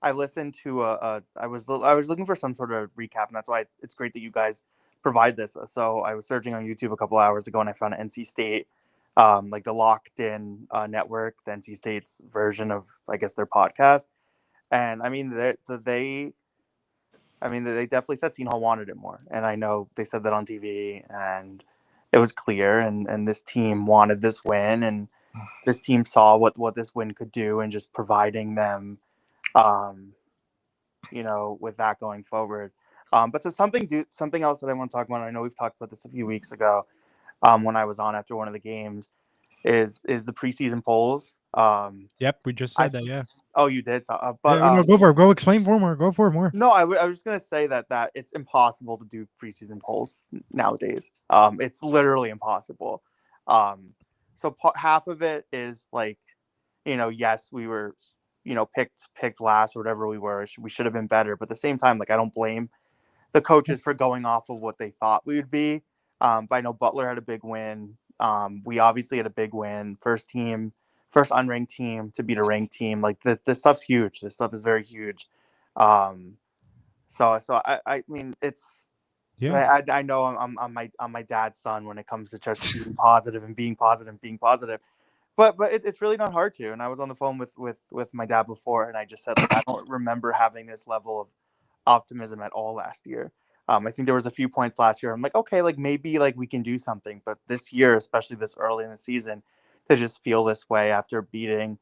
I listened to I was looking for some sort of recap, and that's why it's great that you guys provide this. So I was searching on YouTube a couple hours ago, and I found NC State, like the Locked In network, the NC State's version of, I guess, their podcast. And I mean, they definitely said Seton Hall wanted it more, and I know they said that on TV, and it was clear. And this team wanted this win, and this team saw what this win could do, and just providing them, with that going forward. But so something else that I want to talk about. I know we've talked about this a few weeks ago, when I was on after one of the games, is the preseason polls. Yep, we just said that. Yeah. Oh, you did. So, but no, go for it. Go explain for more. Go for it more. No, I was just gonna say that it's impossible to do preseason polls nowadays. It's literally impossible. So half of it is like, yes, we were, picked last or whatever we were. We should have been better. But at the same time, like, I don't blame the coaches for going off of what they thought we would be. But I know Butler had a big win. We obviously had a big win. First unranked team to beat a ranked team. Like, this stuff's huge. This stuff is very huge. So I mean, it's, yeah. I know I'm my dad's son when it comes to just being positive and being positive and being positive. But it's really not hard to. And I was on the phone with my dad before, and I just said, like, I don't remember having this level of optimism at all last year. I think there was a few points last year. I'm like, okay, like maybe like we can do something. But this year, especially this early in the season, to just feel this way after beating,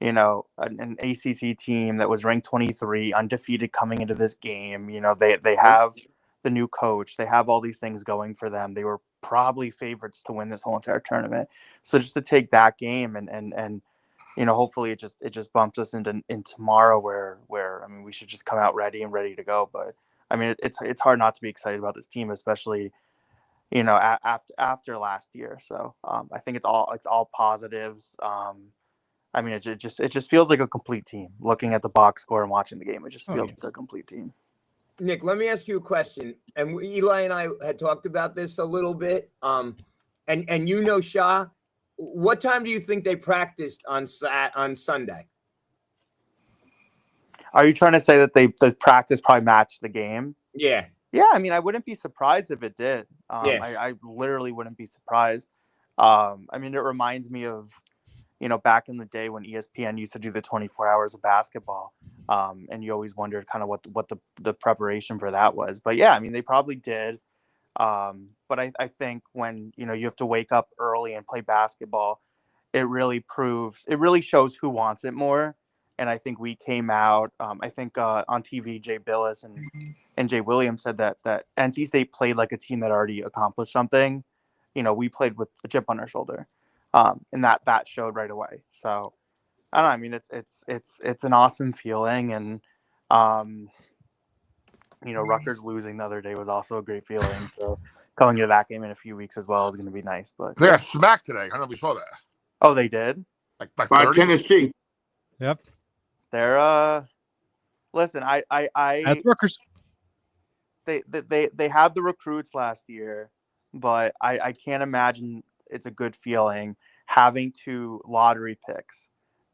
an ACC team that was ranked 23, undefeated coming into this game. They have the new coach. They have all these things going for them. They were probably favorites to win this whole entire tournament. So just to take that game and hopefully it just bumps us in tomorrow where I mean we should just come out ready to go. But I mean it's hard not to be excited about this team, especially after last year. So I think it's all positives. I mean it just feels like a complete team. Looking at the box score and watching the game, it just feels like a complete team. Nick, let me ask you a question. And Eli and I had talked about this a little bit. And Shah, what time do you think they practiced on Sunday? Are you trying to say that the practice probably matched the game? Yeah. Yeah, I mean, I wouldn't be surprised if it did. Yeah. I literally wouldn't be surprised. I mean, it reminds me of, back in the day when ESPN used to do the 24 hours of basketball. And you always wondered kind of what the preparation for that was. But yeah, I mean, they probably did. But I think when, you have to wake up early and play basketball, it really shows who wants it more. And I think we came out, I think on TV, Jay Billis and Jay Williams said that NC State played like a team that already accomplished something. We played with a chip on our shoulder, and that showed right away. So I don't know. I mean, it's an awesome feeling, and Rutgers losing the other day was also a great feeling. So going into that game in a few weeks as well is going to be nice. But they got smacked today. I don't know if you saw that. Oh, they did? Like by By 30? Tennessee. Yep. They're listen, That's Rutgers. They had the recruits last year, but I can't imagine it's a good feeling having 2 lottery picks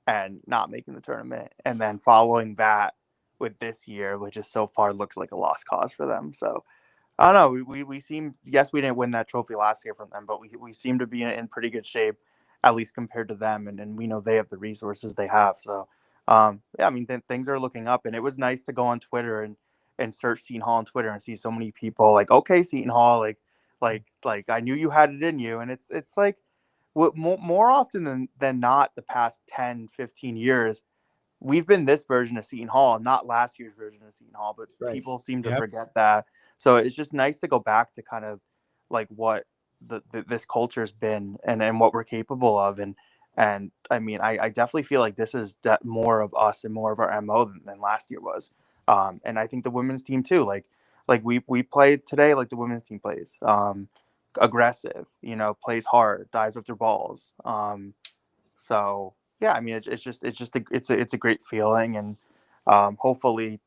and not making the tournament, and then following that with this year, which is so far looks like a lost cause for them. So I don't know. We seem, yes, we didn't win that trophy last year from them, but we seem to be in pretty good shape, at least compared to them, and we know they have the resources they have. So yeah, I mean things are looking up, and it was nice to go on Twitter and search Seton Hall on Twitter and see so many people like, okay, Seton Hall, like I knew you had it in you. And it's like more often than not the past 10, 15 years, we've been this version of Seton Hall, not last year's version of Seton Hall, but Right. people seem to forget that. So it's just nice to go back to kind of like what this culture's been and what we're capable of. And I mean, I definitely feel like this is more of us and more of our MO than last year was. And I think the women's team too, like we played today, like the women's team plays, aggressive, plays hard, dives with their balls. So yeah, I mean, it's a great feeling, and hopefully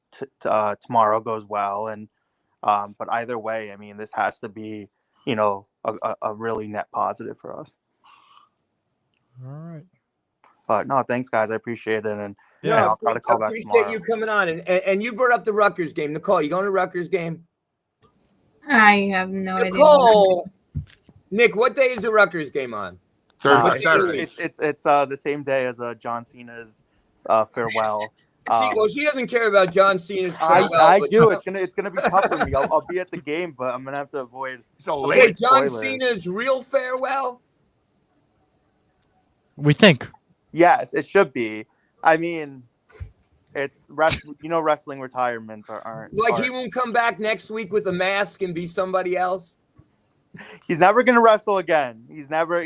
tomorrow goes well. And but either way, I mean, this has to be, a really net positive for us. All right. But no, thanks guys, I appreciate it, and Yeah, I'll try to call back tomorrow. Appreciate you coming on, and you brought up the Rutgers game. Nicole, you going to Rutgers game? I have no idea. Nicole, Nick, what day is the Rutgers game on? Thursday, Saturday. It's the same day as John Cena's farewell. Well, she doesn't care about John Cena's farewell. I do. It's gonna be tough for me. I'll be at the game, but I'm gonna have to avoid. Wait, John Cena's real farewell? We think. Yes, it should be. I mean, it's wrestling retirements aren't like he won't come back next week with a mask and be somebody else. He's never gonna wrestle again. He's never.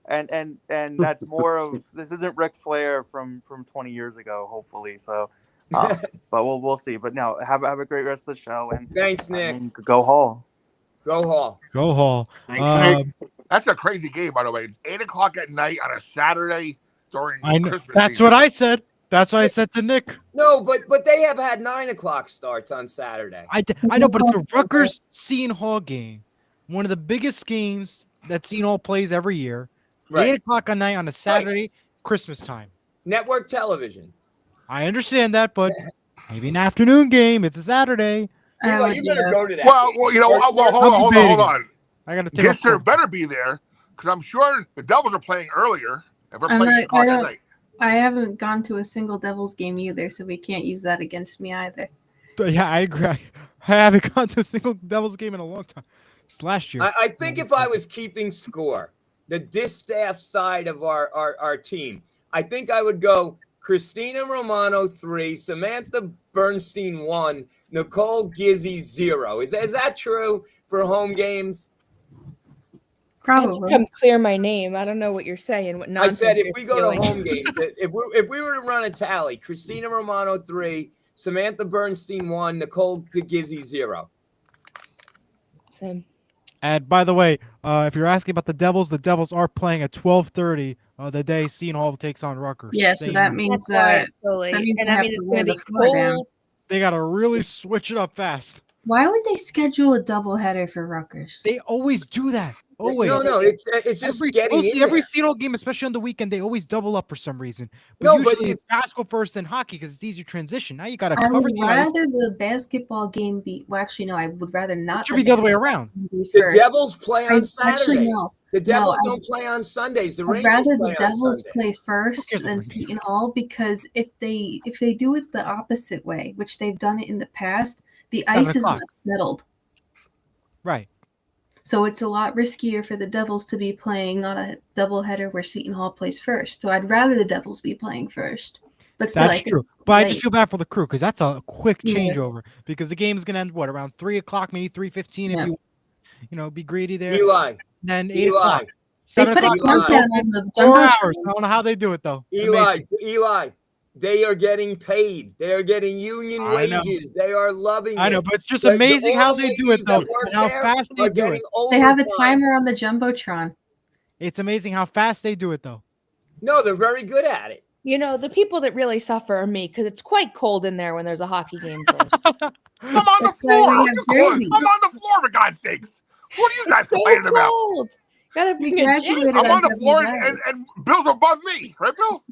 And that's more of, this isn't Ric Flair from 20 years ago, hopefully. So, but we'll see. But no, have a great rest of the show. And thanks, Nick. Go Hall. Go Hall. Go Hall. That's a crazy game, by the way. It's 8:00 at night on a Saturday during Christmas. That's season. what I said. That's what I said to Nick. No, but they have had 9:00 starts on Saturday. I know, but it's a Rutgers Seton Hall game, one of the biggest games that Seton Hall plays every year. Right. 8:00 at night on a Saturday, Christmas time. Network television. I understand that, but maybe an afternoon game. It's a Saturday. Eli, you better go to that. Well, hold on. I got to take Gissler better be there, because I'm sure the Devils are playing earlier. If we're playing 8:00 at night. I haven't gone to a single Devils game either, so we can't use that against me either. Yeah, I agree. I haven't gone to a single Devils game in a long time. It's last year. I think if I was keeping score, the distaff side of our team, I think I would go Christina Romano 3, Samantha Bernstein 1, Nicole Gizzi 0. Is that true for home games? I had to Probably. come clear my name. I don't know what you're saying. What I nonsense said if you're we go to spewing. home games, if we were to run a tally, Christina Romano 3, Samantha Bernstein 1, Nicole DeGizzi 0. Same. And by the way, if you're asking about the Devils are playing at 12:30 the day Seton Hall takes on Rutgers. Yeah, so that means That's why that it's so late. means And they I have mean, to it's wear going to the be floor down. cold. They got to really switch it up fast. Why would they schedule a doubleheader for Rutgers? They always do that. Always. No, it's just getting in every there. Seton Hall game, especially on the weekend, they always double up for some reason. But No, but usually it's basketball first and hockey because it's easier transition. Now you got to I cover would the ice. rather the basketball game be. Well, actually, no. I would rather not. It should be the other way around. The Devils play on Saturdays. Actually, no. The Devils No, don't play on Sundays. The I'd Rangers rather play the Devils on Sundays. play first cares what than Rangers Seton Hall, because if they do it the opposite way, which they've done it in the past, the 7 ice is o'clock. not settled. Right. So it's a lot riskier for the Devils to be playing on a doubleheader where Seton Hall plays first. So I'd rather the Devils be playing first. But still, That's true. But I just late. feel bad for the Crew because that's a quick Yeah. changeover because the game's going to end, around 3 o'clock, maybe 3:15 if you be greedy there. Eli. Then 8 o'clock. They 7 put a o'clock. countdown on the 4 Jumbotron. hours. I don't know how they do it, though. It's Eli, amazing. they are getting paid. They are getting union I know. wages. They are loving I know, it. but it's just The amazing how old they do it, ladies though, that work and how there fast they are do getting it. They have a overtime. timer on the Jumbotron. It's amazing how fast they do it, though. No, they're very good at it. You know, the people that really suffer are me because it's quite cold in there when there's a hockey game first. I'm on the That's why floor. we What have you calling? jerseys. I'm on the floor, for God's sakes. What are you guys So complaining about? cold. Gotta We bring a jacket. graduated I'm on the on floor WI. and Bill's above me. Right, Bill?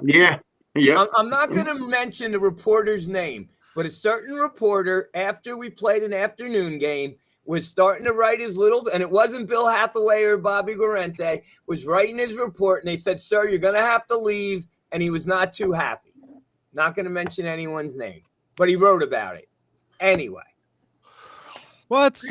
Yeah. Yeah. I'm not going to mention the reporter's name, but a certain reporter, after we played an afternoon game, was starting to write his little, and it wasn't Bill Hathaway or Bobby Guarente, was writing his report, and they said, "Sir, you're going to have to leave," and he was not too happy. Not going to mention anyone's name, but he wrote about it. Anyway. Well, it's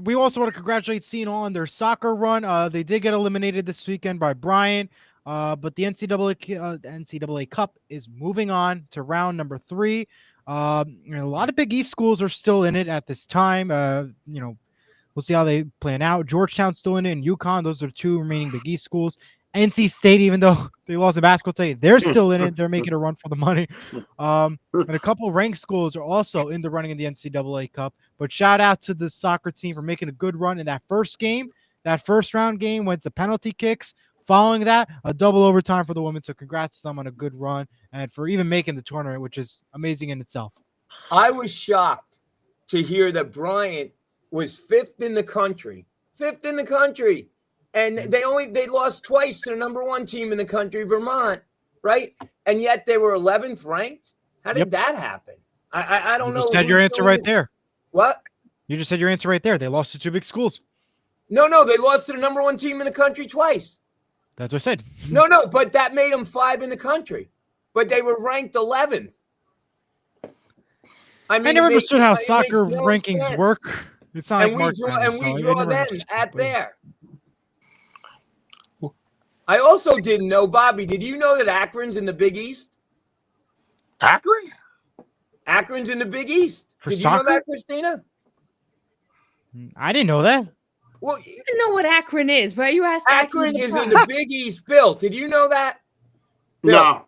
we also want to congratulate Seton Hall on their soccer run. They did get eliminated this weekend by Bryant, but the NCAA Cup is moving on to round number 3. A lot of Big East schools are still in it at this time. We'll see how they plan out. Georgetown's still in it, and UConn. Those are 2 remaining Big East schools. NC State, even though they lost in basketball today, they're still in it. They're making a run for the money. And a couple of ranked schools are also in the running in the NCAA Cup. But shout out to the soccer team for making a good run in that first game. That first round game went to penalty kicks. Following that, a double overtime for the women. So congrats to them on a good run and for even making the tournament, which is amazing in itself. I was shocked to hear that Bryant was 5th in the country. 5th in the country. And they lost twice to the number 1 team in the country, Vermont, right? And yet they were 11th ranked. How did that happen? I don't know. You just had your answer right there. What? You just said your answer right there. They lost to 2 big schools. No, they lost to the number 1 team in the country twice. That's what I said. No, but that made them 5 in the country. But they were ranked 11th. I never understood how soccer rankings work. It's not and like we draw them at there. I also didn't know, Bobby, did you know that Akron's in the Big East? Akron? Akron's in the Big East. For Did soccer? you know that, Christina? I didn't know that. Well, I don't know what Akron is, but you asked Akron is in the Big East. Bill, did you know that? Bill, No.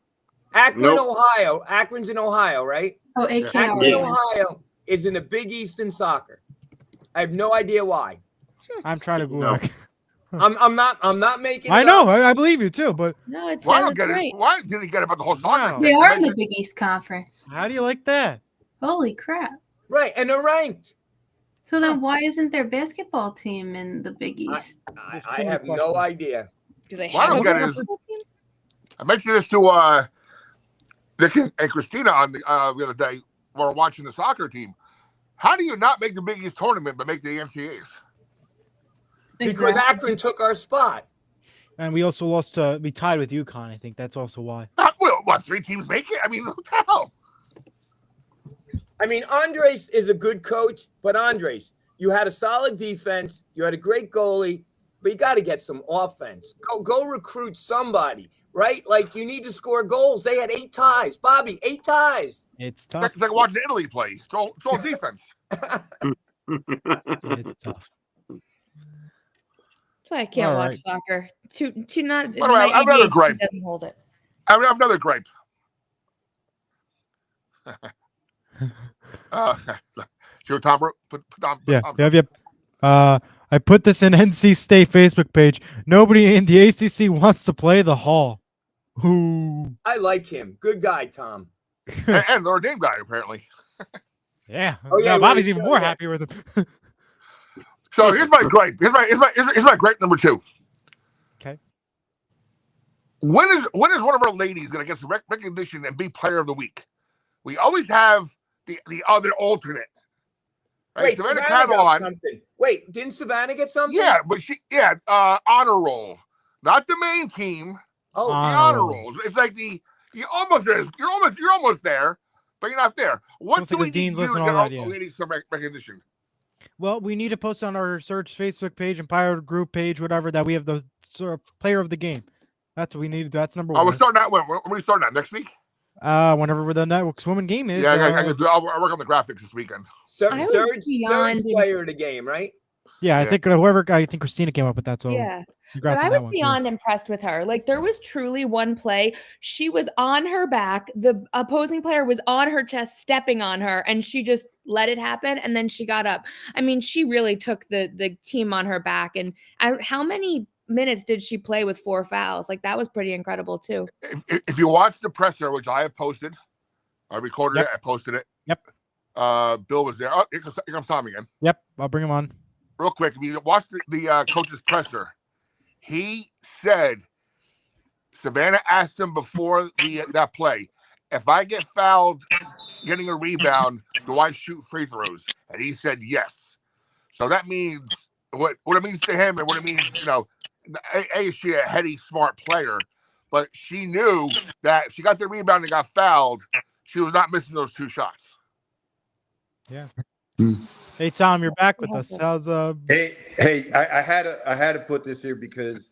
Akron, Nope. Ohio. Akron's in Ohio, right? Oh, AKR. Akron, Ohio is in the Big East in soccer. I have no idea why. I'm trying to Google. No. it. I'm not making it I know. up. I believe you too, but No, it Why sounds don't get right. it? Why didn't he get about the whole soccer Wow. thing? They are I in the mentioned- Big East Conference. how do you like that? Holy crap. Right, and they're ranked. So then why isn't their basketball team in the Big East? I have no idea. Do they Well, I have don't a get it. basketball team? I mentioned this to Nick and Christina on the other day when we were watching the soccer team. How do you not make the Big East tournament but make the NCAAs? Because Akron took our spot. And we also lost we tied with UConn. I think that's also why. What, 3 teams make it? I mean, what the hell? I mean, Andres is a good coach, but Andres, you had a solid defense, you had a great goalie, but you got to get some offense. Go recruit somebody, right? Like you need to score goals. They had 8 ties, Bobby, 8 ties. It's tough. It's like watching Italy play. It's all defense. It's tough. why I can't All watch right. soccer. Too not. By the way, I have another gripe. Doesn't hold it. I have another gripe. See what Tom wrote? Put Tom. Yep. I put this in NC State Facebook page. Nobody in the ACC wants to play the Hall. Who? I like him. Good guy, Tom. and Notre Dame guy apparently. Yeah. Oh, yeah, Now Bobby's we even saw more that. happy with him. So here's my gripe. Here's my gripe number 2. Okay. When is one of our ladies going to get some recognition and be Player of the Week? We always have the other alternate. Right? Wait, Savannah Savannah got Catalan. something. Wait, didn't Savannah get something? Yeah, but honor roll, not the main team. Oh, The Honor honor roll. rolls. It's like you're almost there, but you're not there. What Almost do like we the need Dean's to do List to and get all all that, the yeah. ladies some recognition? Well, we need to post on our Search Facebook page and Pirate Group page, whatever, that we have the sort of player of the game. That's what we need. That's number Oh, we're one. starting that when we starting that next week. Whenever the network swimming game is. Yeah, I'll work on the graphics this weekend. I was Surge beyond player of the game, right? Yeah, I Yeah. think I think Christina came up with that. So Yeah. But congrats I on was that one. beyond impressed with her. Like, there was truly one play. She was on her back. The opposing player was on her chest, stepping on her, and she just let it happen. And then she got up. I mean, she really took the team on her back. And how many minutes did she play with 4 fouls? Like, that was pretty incredible too. If you watch the presser, which I have posted, I recorded Yep. it. I posted it. Yep. Bill was there. Oh, here comes Tom again. Yep, I'll bring him on. Real quick, if you watch the coach's presser, he said Savannah asked him before that play, if I get fouled getting a rebound, do I shoot free throws? And he said yes. So that means what it means to him and what it means, is she a heady, smart player, but she knew that if she got the rebound and got fouled, she was not missing those 2 shots. Yeah. Hey Tom, you're back with us. How's Hey, I had to put this here because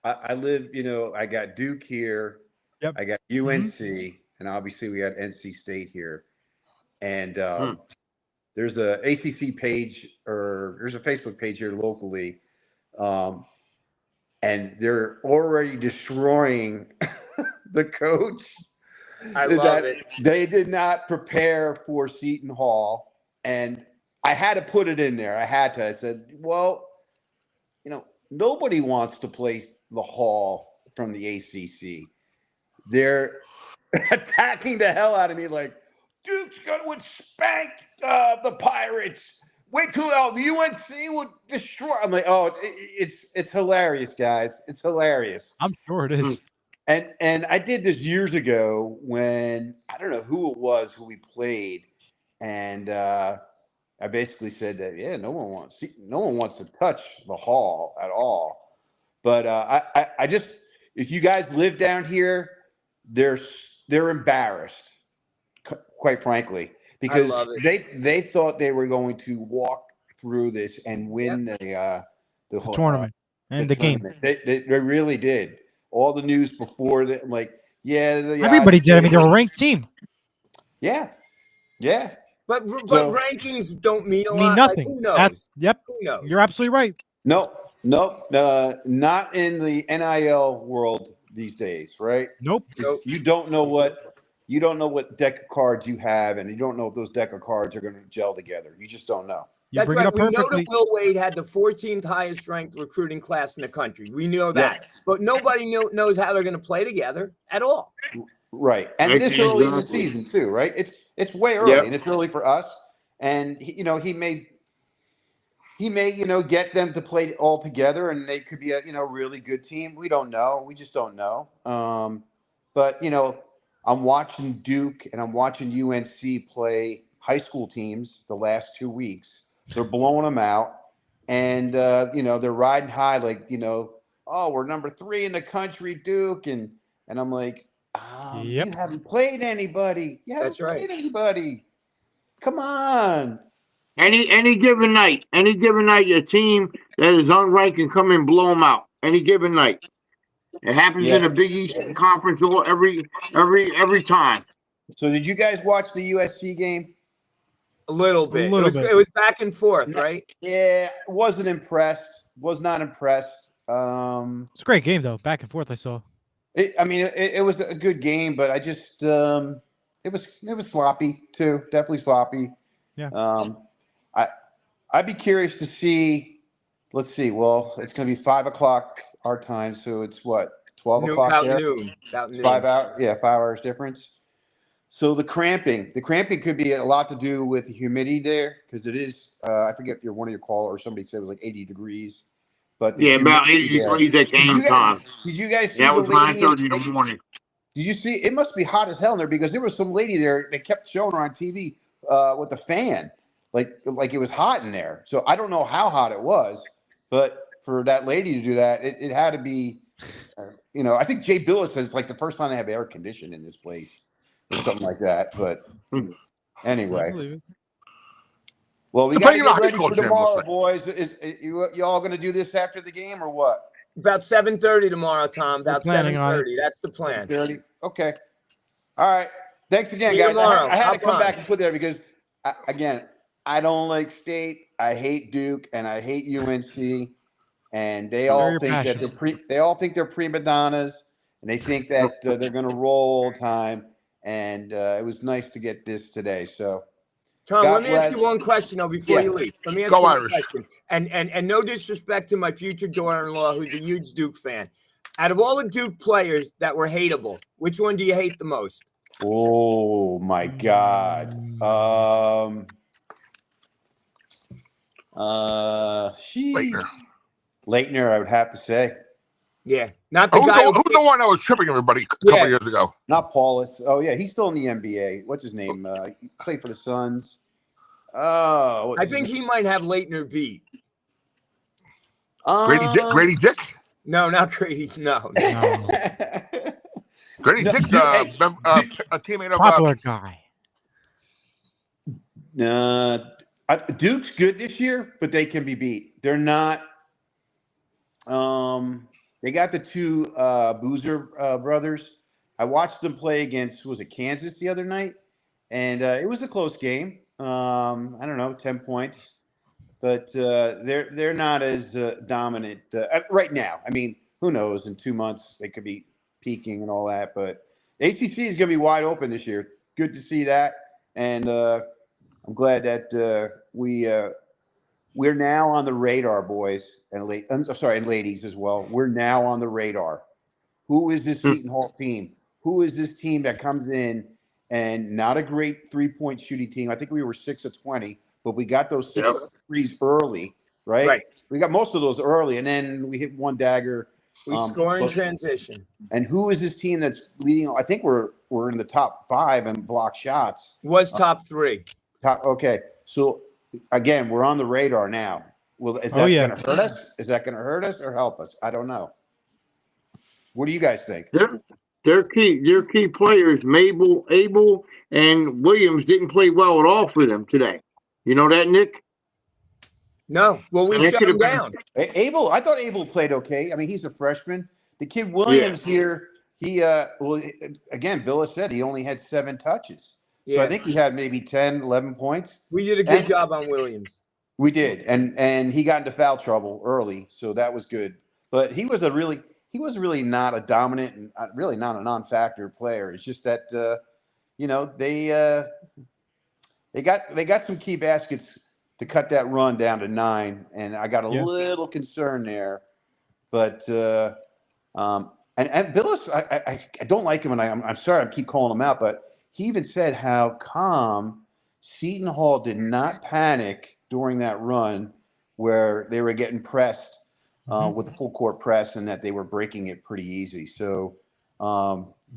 I live, I got Duke here. Yep. I got UNC, and obviously we got NC State here. And there's a ACC page, or there's a Facebook page here locally, and they're already destroying the coach. I love it. They did not prepare for Seton Hall, and I had to put it in there. I said, well, nobody wants to play the Hall from the ACC. They're attacking the hell out of me like, Duke's going to spank the Pirates. Wait till the UNC would destroy. I'm like, oh, it's hilarious, guys. It's hilarious. I'm sure it is. And I did this years ago when I don't know who it was who we played, and I basically said that no one wants to touch the Hall at all. But I just, if you guys live down here, they're embarrassed, quite frankly, because they thought they were going to walk through this and win the tournament and the game. They really did. All the news before that, like, everybody did. I mean, they're a ranked team. Yeah. But rankings don't mean a lot. Nothing. Like, who knows? Who knows? You're absolutely right. No, not in the NIL world these days, right? Nope. You don't know what deck of cards you have, and you don't know if those deck of cards are going to gel together. You just don't know. That's right. We know that Will Wade had the 14th highest ranked recruiting class in the country. We know that. Yes. But nobody knows how they're going to play together at all. Right. And this early in the season too, right? It's way early, and it's early for us. And he may get them to play all together, and they could be a really good team. We don't know. We just don't know. But I'm watching Duke and I'm watching UNC play high school teams the last 2 weeks. They're blowing them out, and they're riding high, like oh, we're number 3 in the country, Duke, and I'm like, you haven't played anybody. That's right. Anybody. Come on. Any given night, a team that is unranked can come and blow them out. Any given night, it happens in a Big East conference every time. So, did you guys watch the USC game? A little bit. It was back and forth, right? Yeah, wasn't impressed. was not impressed. It's a great game though. Back and forth, I saw. It was a good game, but I just it was sloppy too. Definitely sloppy. Yeah. I'd be curious to see. Let's see. Well, it's going to be 5:00 our time, so it's what 12 o'clock about there. noon. About noon. 5 hours. Yeah, 5 hours difference. So the cramping could be a lot to do with the humidity there because it is. I forget one of your call or somebody said it was like 80 degrees. But Yeah, about 80 degrees at game time. Did you guys see That the was lady? 9:30 in the morning. Did you see? It must be hot as hell in there because there was some lady there. They kept showing her on TV with a fan, like it was hot in there. So I don't know how hot it was, but for that lady to do that, it had to be. I think Jay Billis says it's like the first time they have air conditioning in this place or something like that. But anyway. Well, we got to get ready for tomorrow, boys. You all going to do this after the game or what? About 7:30 tomorrow, Tom. About 7:30. That's the plan. 7:30. Okay. All right. Thanks again, See you guys. tomorrow. I had to Hop come on. back and put there because, again, I don't like State. I hate Duke, and I hate UNC. And they all think that they all think they're prima donnas, and they think that they're going to roll all the time. And it was nice to get this today. So. Tom, let me ask you one question though before you leave. Let me ask you one question. And no disrespect to my future daughter-in-law, who's a huge Duke fan. Out of all the Duke players that were hateable, which one do you hate the most? Oh my God. Leitner, I would have to say. Yeah, not the guy. Who's the one that was tripping everybody a couple years ago? Not Paulus. Oh yeah, he's still in the NBA. What's his name? He played for the Suns. Oh, I think he might have Leitner beat. Grady Dick? No, not Grady. No. Grady Dick's a teammate of popular guy. Duke's good this year, but they can be beat. They're not. They got the two Boozer brothers. I watched them play against Kansas the other night, and it was a close game. I don't know, 10 points, but they're not as dominant right now. I mean, who knows? In 2 months they could be peaking and all that, but ACC is going to be wide open this year. Good to see that, and I'm glad that we're now on the radar, boys and ladies as well. We're now on the radar. Who is this Seton Hall team? Who is this team that comes in and not a great 3-point shooting team? I think we were 6 of 20, but we got those 6 threes early, right? Right. We got most of those early, and then we hit one dagger. We score in transition. And who is this team that's leading? I think we're in the top 5 in block shots. Was top 3. Okay, so again, we're on the radar now. Is that going to hurt us? Is that going to hurt us or help us? I don't know. What do you guys think? Their key players, Abel, and Williams didn't play well at all for them today. You know that, Nick? No. Well, we shut him down. I thought Abel played okay. I mean, he's a freshman. The kid Williams here, again, Bill has said he only had 7 touches. So I think he had maybe 10, 11 points. We did a good job on Williams. We did. And he got into foul trouble early, so that was good. But he was really not a dominant and really not a non-factor player. It's just that they got some key baskets to cut that run down to 9, and I got a little concerned there. But and Billis, I don't like him, and I'm sorry I keep calling him out, but he even said how calm Seton Hall did not panic during that run where they were getting pressed with the full court press and that they were breaking it pretty easy. So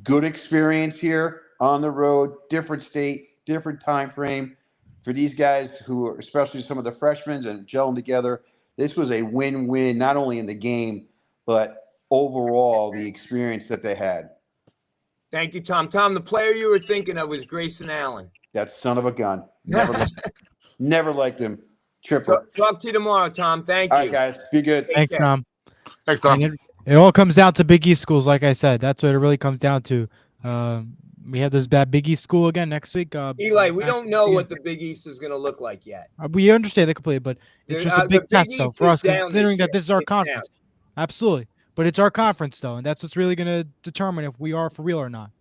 good experience here on the road, different state, different time frame. For these guys who are, especially some of the freshmen and gelling together, this was a win-win, not only in the game, but overall the experience that they had. Thank you, Tom. Tom, the player you were thinking of was Grayson Allen. That son of a gun. Never liked him. Tripper. Talk to you tomorrow, Tom. Thank you. All right, guys. Be good. Thanks, Tom. Thanks, Tom. It all comes down to Big East schools, like I said. That's what it really comes down to. We have this bad Big East school again next week. Eli, we don't know yeah. what the Big East is going to look like yet. We understand that completely, but it's just a The big Big test, though, East for is us, down considering this year. that this is our It's down. conference. Absolutely. But it's our conference, though, and that's what's really going to determine if we are for real or not.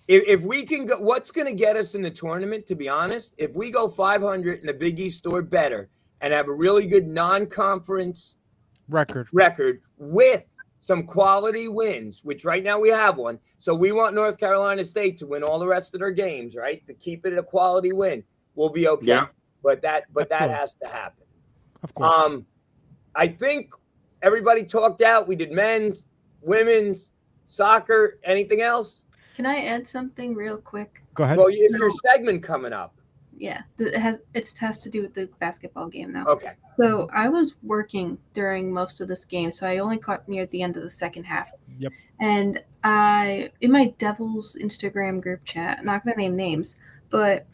If we can go, what's going to get us in the tournament, to be honest, if we go 500 in the Big East or better and have a really good non-conference record with some quality wins, which right now we have one. So we want North Carolina State to win all the rest of their games, right? To keep it a quality win. We'll be okay. Yeah. But that has to happen. Of course. I think everybody talked out. We did men's, women's, soccer, anything else? Can I add something real quick? Go ahead. Well, it's your segment coming up. Yeah, it has to do with the basketball game now. Okay. So I was working during most of this game, so I only caught near the end of the second half. Yep. And in my Devils Instagram group chat, I'm not going to name names, but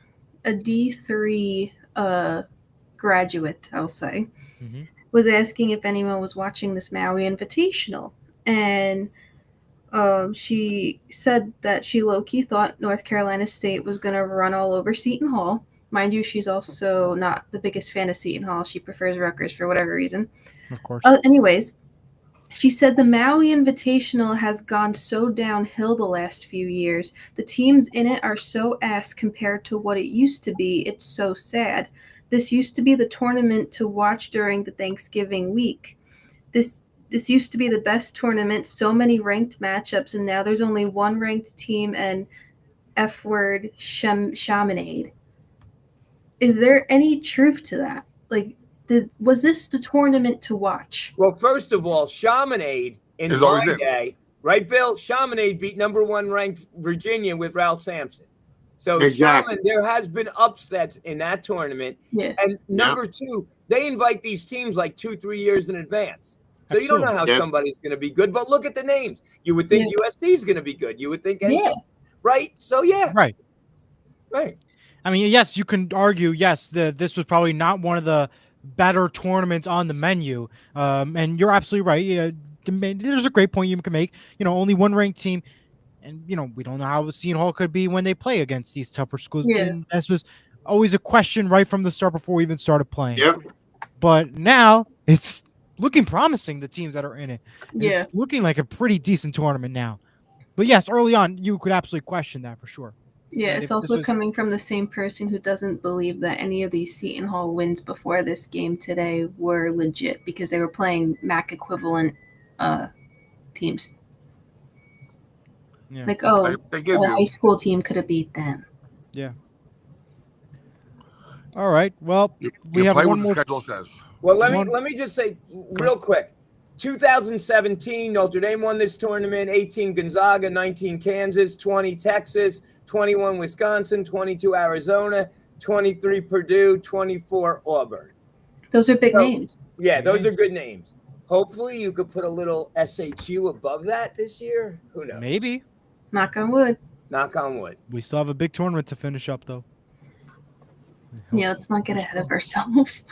a D3 graduate, I'll say, was asking if anyone was watching this Maui Invitational. And she said that she low-key thought North Carolina State was going to run all over Seton Hall. Mind you, she's also not the biggest fan of Seton Hall. She prefers Rutgers for whatever reason. Of course. Anyways, she said the Maui Invitational has gone so downhill the last few years. The teams in it are so ass compared to what it used to be. It's so sad. This used to be the tournament to watch during the Thanksgiving week. This used to be the best tournament, so many ranked matchups, and now there's only one ranked team and F-word Chaminade. Is there any truth to that? Like, was this the tournament to watch? Well, first of all, Chaminade in my day, right, Bill? Chaminade beat number 1 ranked Virginia with Ralph Sampson. So exactly. there has been upsets in that tournament. Yeah. And number 2, they invite these teams like 2-3 years in advance. So you don't know how somebody's going to be good, but look at the names. You would think USC is going to be good. You would think NC, right? So Right. Right. I mean, yes, you can argue, yes, this was probably not one of the better tournaments on the menu. And you're absolutely right. Yeah, there's a great point you can make. Only one ranked team. And, we don't know how Seton Hall could be when they play against these tougher schools. Yeah. And this was always a question right from the start before we even started playing. Yep. But now it's looking promising, the teams that are in it. Yeah. It's looking like a pretty decent tournament now. But yes, early on, you could absolutely question that for sure. Yeah, it's also coming from the same person who doesn't believe that any of these Seton Hall wins before this game today were legit because they were playing MAC equivalent teams. Yeah. Like, a high school team could have beat them. Yeah. All right. Well, we have one more. Well, let me just say real quick. 2017, Notre Dame won this tournament. 18 Gonzaga, 19 Kansas, 20 Texas, 21 Wisconsin, 22 Arizona, 23 Purdue, 24 Auburn. Those are big names. Yeah, those are good names. Hopefully you could put a little SHU above that this year. Who knows? Maybe. Knock on wood. Knock on wood. We still have a big tournament to finish up, though. Yeah, let's not get ahead of ourselves.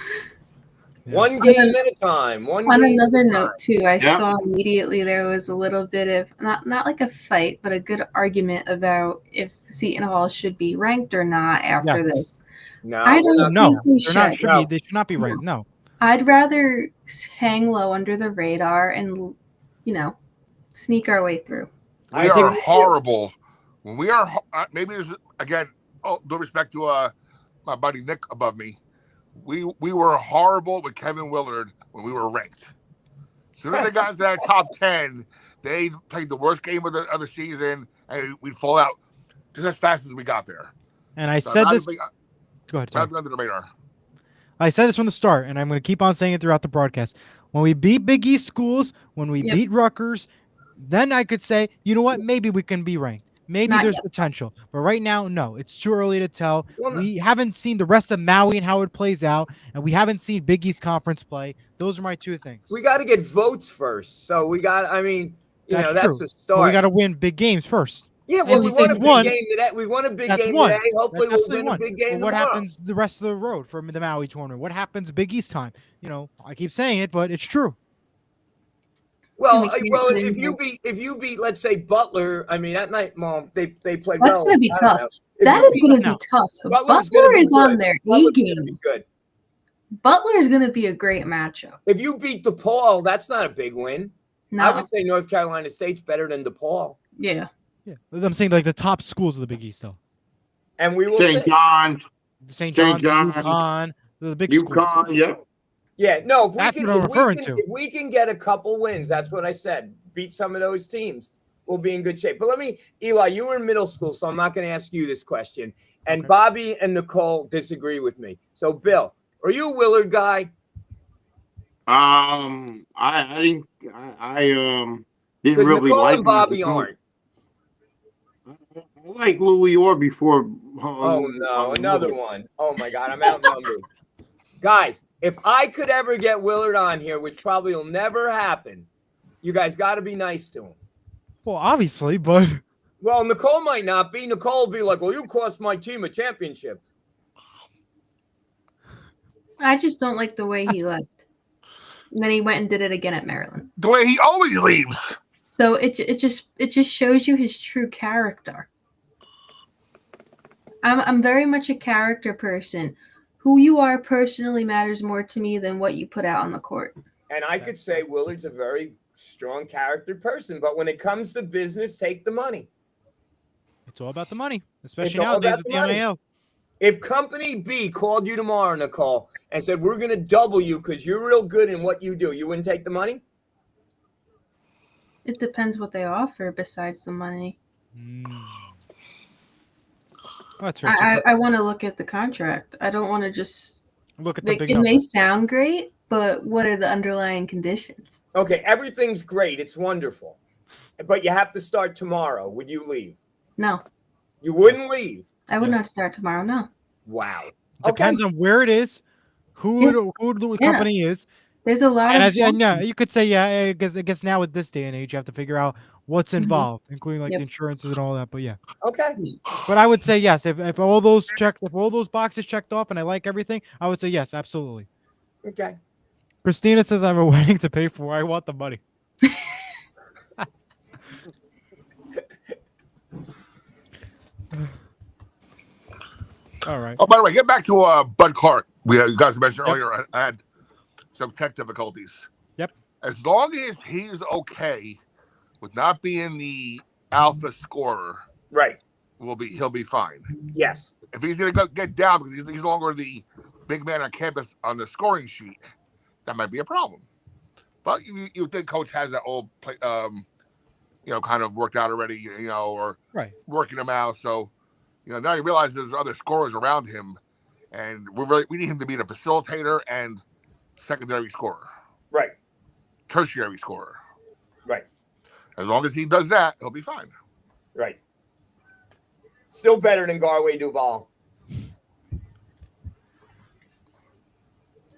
Yeah. One game at a time. On another note, too, I saw immediately there was a little bit of, not like a fight, but a good argument about if Seton Hall should be ranked or not after this. No, I don't think we should. They should not be ranked. No. I'd rather hang low under the radar and, sneak our way through. We are horrible. When we are, maybe there's, again, due respect to my buddy Nick above me, we were horrible with Kevin Willard when we were ranked. As soon as they got into that top 10, they played the worst game of the season, and we'd fall out just as fast as we got there. And I said this. Go ahead. Under the radar. I said this from the start, and I'm going to keep on saying it throughout the broadcast. When we beat Big East schools, when we beat Rutgers, then I could say, you know what? Maybe we can be ranked. Maybe there's potential. But right now, no. It's too early to tell. We haven't seen the rest of Maui and how it plays out, and we haven't seen Big East Conference play. Those are my two things. We got to get votes first. So we got, that's a start. But we got to win big games first. Yeah, well, we won a big game today. We won a big game today. Hopefully we'll win a big game what tomorrow. happens the rest of the road from the Maui tournament? What happens Big East time? I keep saying it, but it's true. Well, we can't well, put in if you beat, let's say Butler, I mean that night, Mom, they played That's well. going to be I don't tough. know. If That you is beat- going to No. be tough. Butler's gonna Butler be is on good. their A Butler's gonna be game. good. Butler is going to be a great matchup. If you beat DePaul, that's not a big win. No. I would say North Carolina State's better than DePaul, Yeah. Yeah, I'm saying like the top schools of the Big East, though. and we will St. see. John's, St. St. John's, John's, UConn, the big schools. UConn, yeah. Yeah, no, if That's what I'm referring to. if we can get a couple wins, that's what I said. Beat some of those teams, we'll be in good shape. But Eli, you were in middle school, so I'm not going to ask you this question. And Okay. Bobby and Nicole disagree with me. So, Bill, are you a Willard guy? I didn't. I didn't Because really Nicole like and Bobby him. aren't. I like Louis Orr before. Oh no, another one. Oh my God, I'm outnumbered. Guys, if I could ever get Willard on here, which probably will never happen, you guys got to be nice to him. Well, obviously, but Well, Nicole might not be. Nicole will be like, well, you cost my team a championship. I just don't like the way he left. And then he went and did it again at Maryland. The way he always leaves. So it just shows you his true character. I'm very much a character person. Who you are personally matters more to me than what you put out on the court. And I could say Willard's a very strong character person, but when it comes to business, take the money. it's all about the money, especially It's all nowadays about with the the money. NIL. If Company B called you tomorrow, Nicole, and said, we're going to double you because you're real good in what you do, you wouldn't take the money? It depends what they offer besides the money. Oh, that's fair. I want to look at the contract. I don't want to just Look at the big it number. may sound great, but what are the underlying conditions? Okay, everything's great. It's wonderful. But you have to start tomorrow. Would you leave? No, You wouldn't leave. I would not start tomorrow. No. Wow. Depends on where it is, who the Yeah. company is, There's a lot and of as you could say, I guess now with this day and age, you have to figure out what's involved, including like Yep. the insurances and all that. But yeah, Okay. but I would say yes if all those boxes checked off, and I like everything, I would say yes, absolutely. Okay. Christina says I have a wedding to pay for. I want the money. All right. Oh, by the way, get back to Bud Clark. You guys mentioned earlier I had some tech difficulties. Yep. As long as he's okay with not being the alpha scorer, Right. he'll be fine. Yes. If he's going to get down because he's no longer the big man on campus on the scoring sheet, that might be a problem. But you think coach has that old play, kind of worked out already, or Right. working him out. So, now you realize there's other scorers around him, and we need him to be the facilitator and secondary scorer, Right. tertiary scorer. Right. As long as he does that, he'll be fine. Right. Still better than Garway Duval.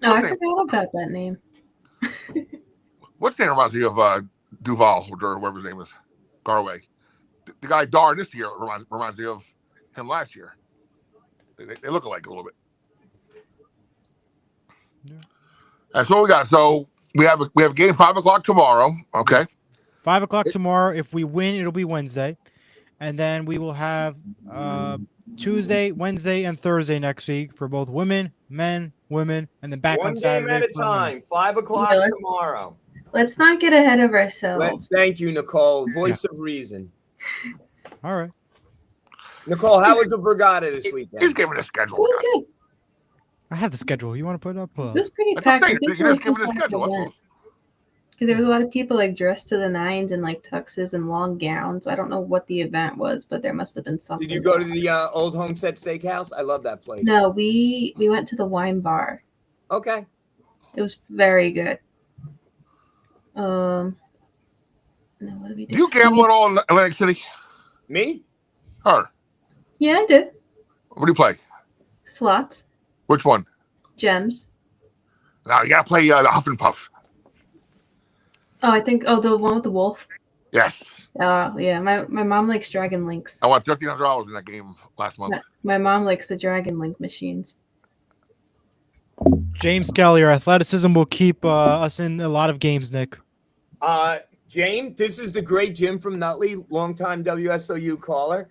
Oh, I forgot about that name. What's the name reminds you of Duval or whoever his name is, Garway? The guy Dar this year reminds me of him last year. They look alike a little bit. Yeah. That's what we got. So we have a game 5:00 tomorrow. Okay. 5:00 tomorrow. If we win, it'll be Wednesday, and then we will have Tuesday, Wednesday, and Thursday next week for both men, women, and then back One on game Saturday. at a for men. time. 5:00 Yeah, tomorrow. Let's not get ahead of ourselves. Thank you, Nicole. Voice of reason. All right. Nicole, how was the Brigada this weekend? He's giving a schedule. It was good. I have the schedule. You want to put it up? It was pretty That's what I'm packed. I saying. think You're there just was giving a some schedule. That's all. because there was a lot of people like dressed to the nines in like tuxes and long gowns. I don't know what the event was, but there must have been something. Did you go to the Old Homestead Steakhouse? I love that place. No, we went to the wine bar. Okay. It was very good. No, what did we do? Do you gamble at all in Atlantic City? Me? Her. Yeah, I did. What do you play? Slots, Which one? gems. Now you gotta play the Huff and Puff. Oh, I think the one with the wolf. Yes. Yeah. My mom likes Dragon Links. I won $1,300 in that game last month. My mom likes the Dragon Link machines. James Kelly, our athleticism will keep us in a lot of games, Nick. James, this is the great Jim from Nutley, longtime WSOU caller.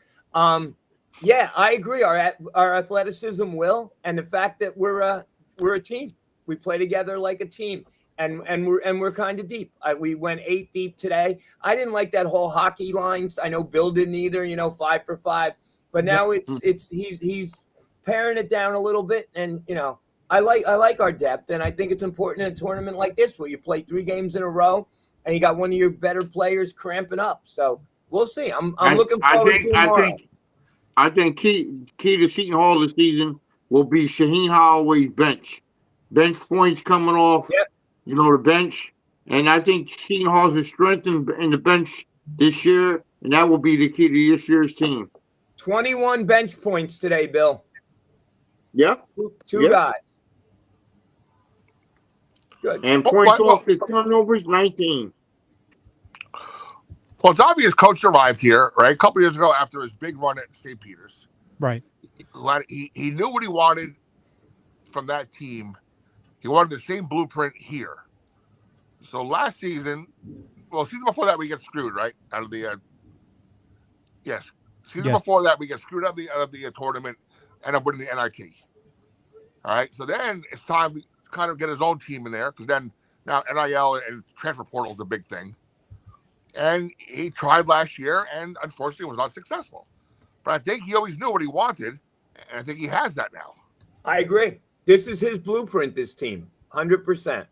Yeah, I agree. Our athleticism will, and the fact that we're a team. We play together like a team, and we're kind of deep. We went 8 deep today. I didn't like that whole hockey lines. I know Bill didn't either. 5 for 5, but now he's paring it down a little bit, and I like our depth, and I think it's important in a tournament like this where you play 3 games in a row, and you got one of your better players cramping up. So we'll see. I'm looking forward to tomorrow. I think key to Seton Hall this season will be Shaheen Holloway's bench points coming off. Yep. The bench, and I think Seton Hall's a strength in the bench this year, and that will be the key to this year's team. 21 bench points today, Bill. Yep. Two guys. Good. And points off the turnovers, 19. Well, it's obvious Coach arrived here, right? A couple years ago after his big run at St. Peter's. Right. He knew what he wanted from that team. He wanted the same blueprint here. So last season, season before that, we get screwed, right? Out of the before that, we get screwed out of the tournament, end up winning the NIT. All right. So then it's time to kind of get his own team in there, because then now NIL and transfer portal is a big thing. And he tried last year and unfortunately was not successful. But I think he always knew what he wanted, and I think he has that now. I agree. This is his blueprint, this team, 100%.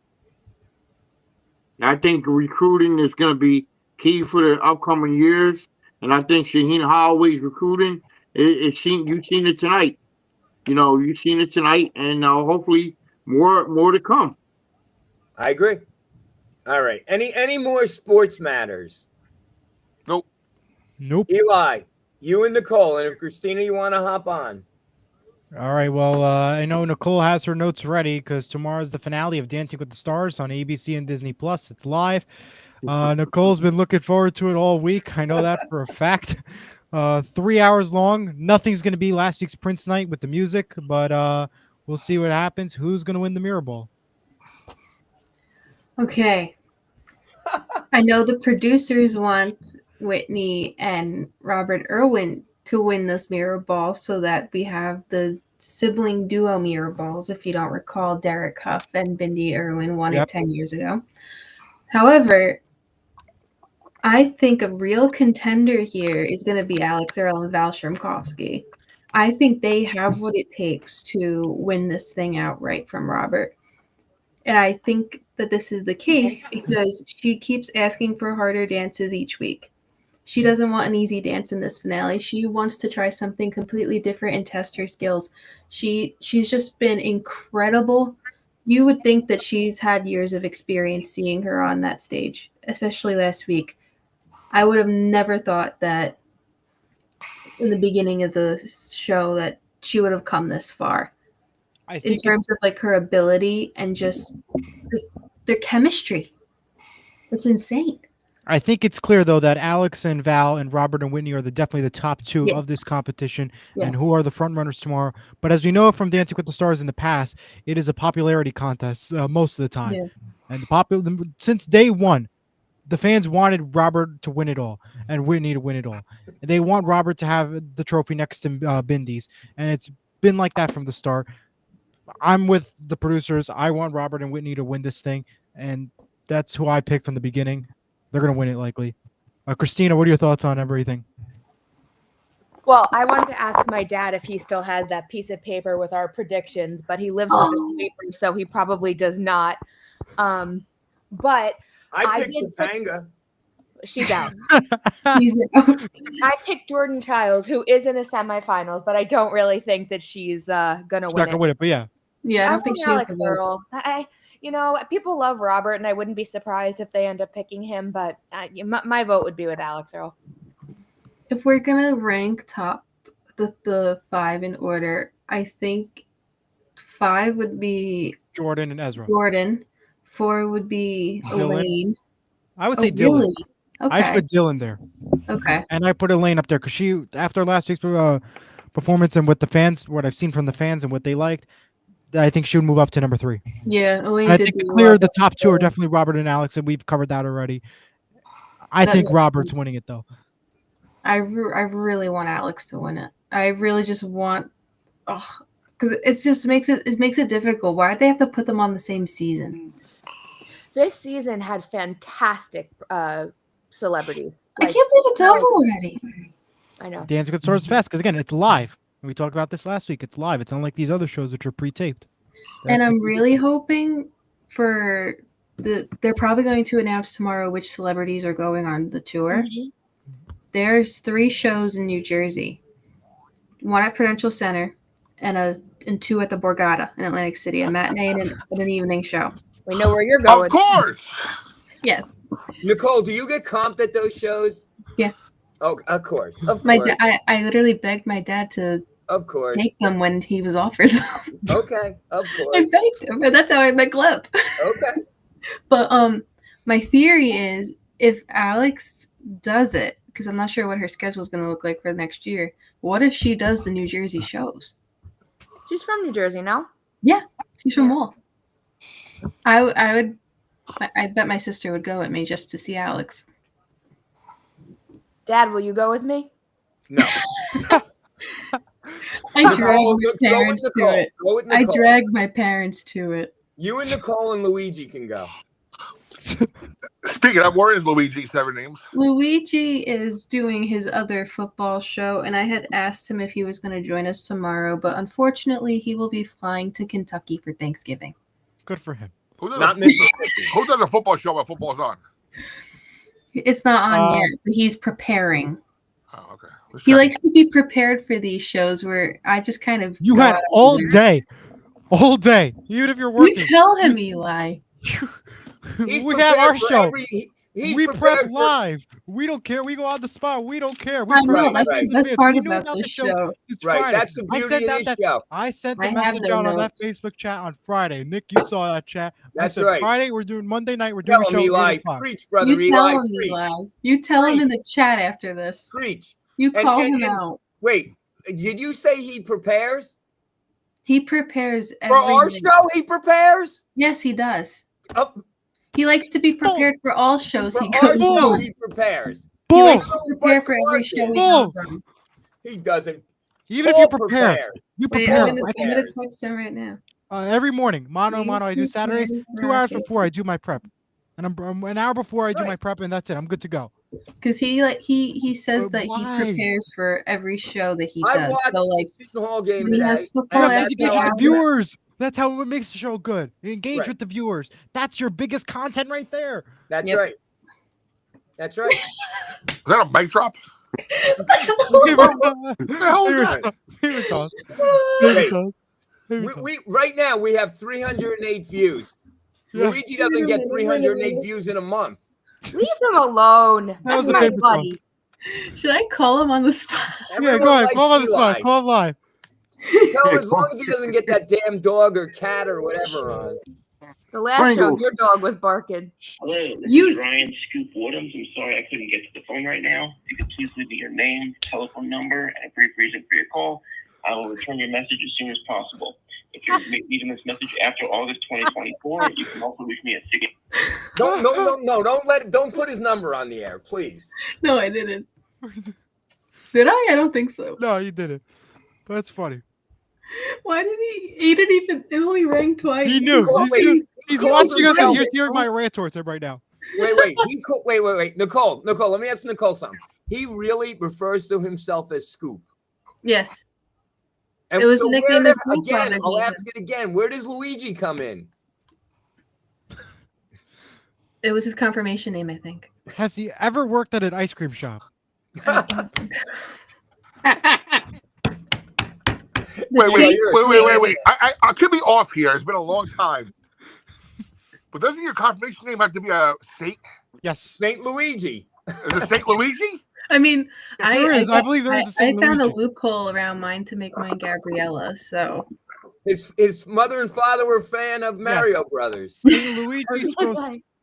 I think recruiting is going to be key for the upcoming years. And I think Shaheen Holloway's recruiting, you've seen it tonight. You've seen it tonight, and hopefully more to come. I agree. All right. Any more sports matters? Nope. Eli, you and Nicole, and if Christina, you want to hop on. All right. Well, I know Nicole has her notes ready because tomorrow's the finale of Dancing with the Stars on ABC and Disney Plus. It's live. Nicole's been looking forward to it all week. I know that for a fact. 3 hours long. Nothing's going to be last week's Prince night with the music, but we'll see what happens. Who's going to win the Mirror Ball? Okay. I know the producers want Whitney and Robert Irwin to win this Mirror Ball so that we have the sibling duo Mirror Balls. If you don't recall, Derek Huff and Bindi Irwin won it 10 years ago. However, I think a real contender here is going to be Alex Earl and Val Shrimkovsky. I think they have what it takes to win this thing outright from Robert. And I think that this is the case because she keeps asking for harder dances each week. She doesn't want an easy dance in this finale. She wants to try something completely different and test her skills. She's just been incredible. You would think that she's had years of experience seeing her on that stage, especially last week. I would have never thought that in the beginning of the show that she would have come this far. I think in terms of like her ability and just their chemistry. It's insane. I think it's clear, though, that Alex and Val and Robert and Whitney are definitely the top two of this competition and who are the front runners tomorrow. But as we know from Dancing with the Stars in the past, it is a popularity contest most of the time. Yeah. And since day one, the fans wanted Robert to win it all and Whitney to win it all. They want Robert to have the trophy next to Bindi's. And it's been like that from the start. I'm with the producers. I want Robert and Whitney to win this thing. And that's who I picked from the beginning. They're going to win it likely. Christina, what are your thoughts on everything? Well, I wanted to ask my dad if he still has that piece of paper with our predictions, but he lives with his paper, so he probably does not. But I picked Topanga. She does. I picked Jordan Child, who is in the semifinals, but I don't really think that she's going to win it. She's not going to win it, but yeah. Yeah, I don't think she's Earl. People love Robert, and I wouldn't be surprised if they end up picking him, but my vote would be with Alex Earl. If we're going to rank top the 5 in order, I think 5 would be Jordan and Ezra. Jordan. 4 would be Elaine. I would say Dylan. Really? Okay. I put Dylan there. Okay. And I put Elaine up there because she, after last week's performance and what the fans, what I've seen from the fans and what they liked, I think she would move up to number 3. Yeah, Elaine. And I think the top 2 are definitely Robert and Alex, and we've covered that already. I think Robert's winning it though. I really want Alex to win it. I really just want, because it just makes it difficult. Why do they have to put them on the same season? This season had fantastic celebrities. I can't believe it's over already. I know. Dan's good source fast because again, it's live. We talked about this last week. It's live. It's unlike these other shows which are pre-taped. And I'm really hoping for they're probably going to announce tomorrow which celebrities are going on the tour. Mm-hmm. There's 3 shows in New Jersey. 1 at Prudential Center and 2 at the Borgata in Atlantic City, a matinee and an evening show. We know where you're going. Of course. Yes. Nicole, do you get comped at those shows? Yeah. Oh, of course. Of course. I literally begged my dad to Of course. take them when he was offered them. Okay. Of I course. begged him, but that's how I met Gleb. Okay. But my theory is if Alex does it, because I'm not sure what her schedule is going to look like for next year. What if she does the New Jersey shows? She's from New Jersey now. Yeah, she's from Wall. I bet my sister would go with me just to see Alex. Dad, will you go with me? No. I dragged my parents to it. I dragged my parents to it. You and Nicole and Luigi can go. Speaking of, where is Luigi? 7 names. Luigi is doing his other football show, and I had asked him if he was going to join us tomorrow, but unfortunately, he will be flying to Kentucky for Thanksgiving. Good for him. Not Mississippi. Who does a football show when football's on? It's not on yet, but he's preparing. Oh, okay. He likes to be prepared for these shows where I just kind of... You had all day. All day. Even if you're working. You tell him, Eli. We have our show. We prep live. We don't care. We go on the spot. We don't care. We I know. That's part about the this show. Right. That's the beauty of this show. I sent the message out on that Facebook chat on Friday. Nick, you saw that chat. That's right. Friday, we're doing Monday night. We're doing a show. Eli. Preach, brother. You tell him, Eli. You tell him in the chat after this. Preach. You call him out. Wait, did you say he prepares? He prepares for our show. He prepares. Yes, he does. He likes to be prepared for all shows he goes on. He prepares. He likes to prepare for every show he goes on. He doesn't. Even if you prepare, you prepare. I'm gonna text him right now. Every morning, mano. I do Saturdays 2 hours before I do my prep, and I'm an hour before I do my prep, and that's it. I'm good to go. Because he says that he prepares for every show that he does. I watched the Seton Hall game today. He has football. The viewers. That's how it makes the show good. You engage with the viewers. That's your biggest content right there. That's right. That's right. Is that a mic drop? We right now we have 308 views. Yeah. Luigi doesn't get 308 views in a month. Leave him alone. That was my buddy. Should I call him on the spot? Yeah, go ahead. Call him on the spot. Call him live. Tell him as long as he doesn't get that damn dog or cat or whatever on. The last show, your dog was barking. Hello, this is Ryan Scoop Woodhams. I'm sorry I couldn't get to the phone right now. If you could please leave me your name, telephone number, and a brief reason for your call, I will return your message as soon as possible. If you're leaving this message after August 2024, you can also reach me at 6. Don't put his number on the air, please. No, I didn't. Did I? I don't think so. No, you didn't. That's funny. Why did he? He didn't even. It only rang twice. He knew. He's watching us and he's hearing my rant towards him right now. Wait. Wait. Nicole. Let me ask Nicole something. He really refers to himself as Scoop. Yes. And it was so a nickname as Scoop. Again, I'll ask it again. Where does Luigi come in? It was his confirmation name, I think. Has he ever worked at an ice cream shop? Wait. I could be off here. It's been a long time. But doesn't your confirmation name have to be a Saint? Yes. Saint Luigi. Is it Saint Luigi? I mean, I believe there is a Saint Luigi. I found Luigi. a loophole around mine to make mine Gabriella, so. His mother and father were a fan of Mario Brothers. Saint Luigi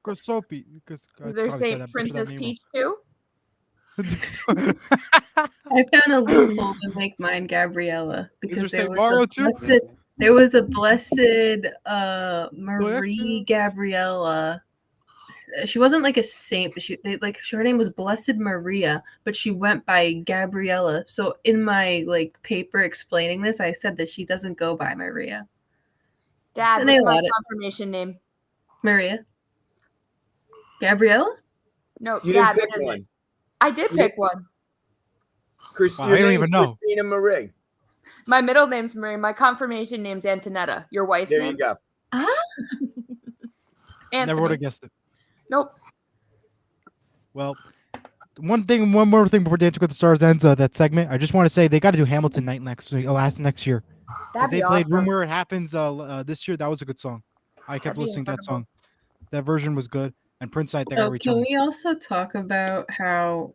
Grosopi. Is there Saint Princess Peach too? I found a loophole to make mine Gabriella because there was a blessed Marie Gabriella she wasn't like a saint, but her name was Blessed Maria, but she went by Gabriella. So in my like paper explaining this, I said that she doesn't go by Maria. Dad, And what's they my allowed it. confirmation name? Maria. Gabriella? No, You Dad, didn't pick what is one. it? I did pick one. Chris, Wow, your I don't name's even know. Christina Marie. My middle name's Marie. My confirmation name's Antonetta. Your wife's There name? you go. Ah. Anthony. Never would have guessed it. Nope. Well, one more thing before Dancing with the Stars ends that segment. I just want to say they got to do Hamilton night next year. That'd They be played awesome. Rumor It Happens this year. That was a good song. I kept That'd be listening to that incredible. song. That version was good. And Prince I think I Can returned. we also talk about how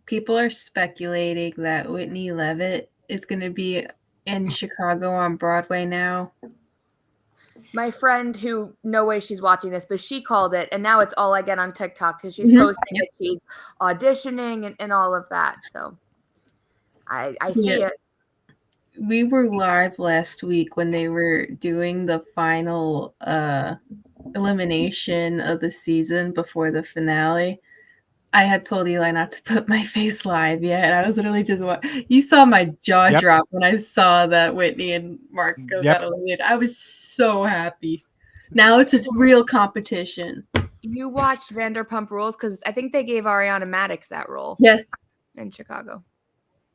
people are speculating that Whitney Levitt is going to be in Chicago on Broadway now? My friend who, no way she's watching this, but she called it, and now it's all I get on TikTok because she's Mhm. posting that she's auditioning and all of that. So I see it. We were live last week when they were doing the final elimination of the season before the finale. I had told Eli not to put my face live yet. And I was literally just you saw my jaw drop when I saw that Whitney and Marco got eliminated. I was so happy. Now it's a real competition. You watched Vanderpump Rules because I think they gave Ariana Madix that role. Yes. In Chicago.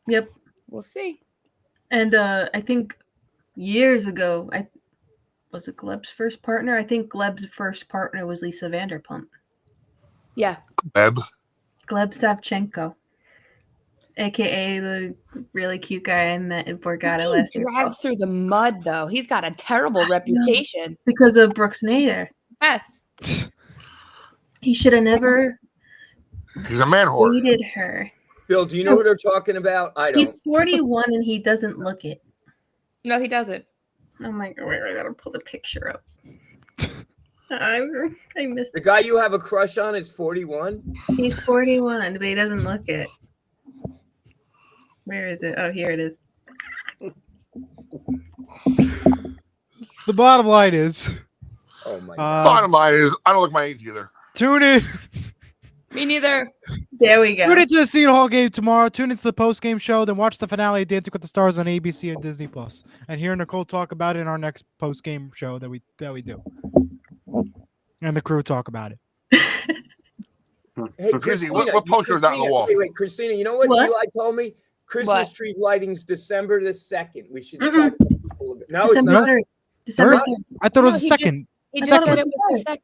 Yep. We'll see. And I think years ago, was it Gleb's first partner? I think Gleb's first partner was Lisa Vanderpump. Yeah. Gleb Savchenko, a.k.a. the really cute guy I met in Borgata last year. He drags through the mud, though. He's got a terrible reputation. Because of Brooks Nader. Yes. He should have never He's a man whore. dated her. Bill, do you know who they're talking about? I don't. He's 41 and he doesn't look it. No, he doesn't. I'm like, wait, I gotta pull the picture up. I missed The guy you have a crush on is 41? He's 41, but he doesn't look it. Where is it? Oh, here it is. The bottom line is. Oh my God. Bottom line is, I don't look my age either. Tune in. Me neither. There we go. Tune into the Seton Hall game tomorrow. Tune into the post-game show. Then watch the finale of Dancing with the Stars on ABC and Disney Plus. And hear Nicole talk about it in our next post-game show that we do. And the crew talk about it. Hey, So, Chrissy, Christina, what poster is that on the wall? Wait, Christina, you know what Eli told me? Christmas tree lighting's December the 2nd. We should try to no, it's not. December 3rd. I thought it was the second. He just said it was the second.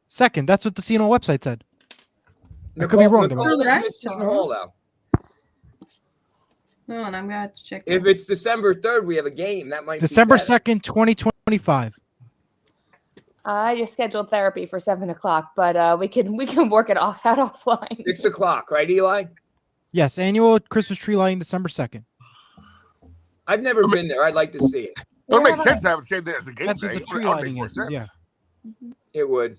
Second. That's what the Seton Hall website said. I could Nicole, be wrong. Nicole though. is Seton Hall, though. No, and I'm gonna have to check. If it's December 3rd, we have a game. That might December be better. 2nd, 2025. I just scheduled therapy for 7:00, but we can work it all out offline. 6 o'clock, right, Eli? Yes, annual Christmas tree lighting December 2nd. I've never been there. I'd like to see it. It would make sense to have it same day as the game That's day. what the It tree would make lighting more is. sense. Yeah. It would.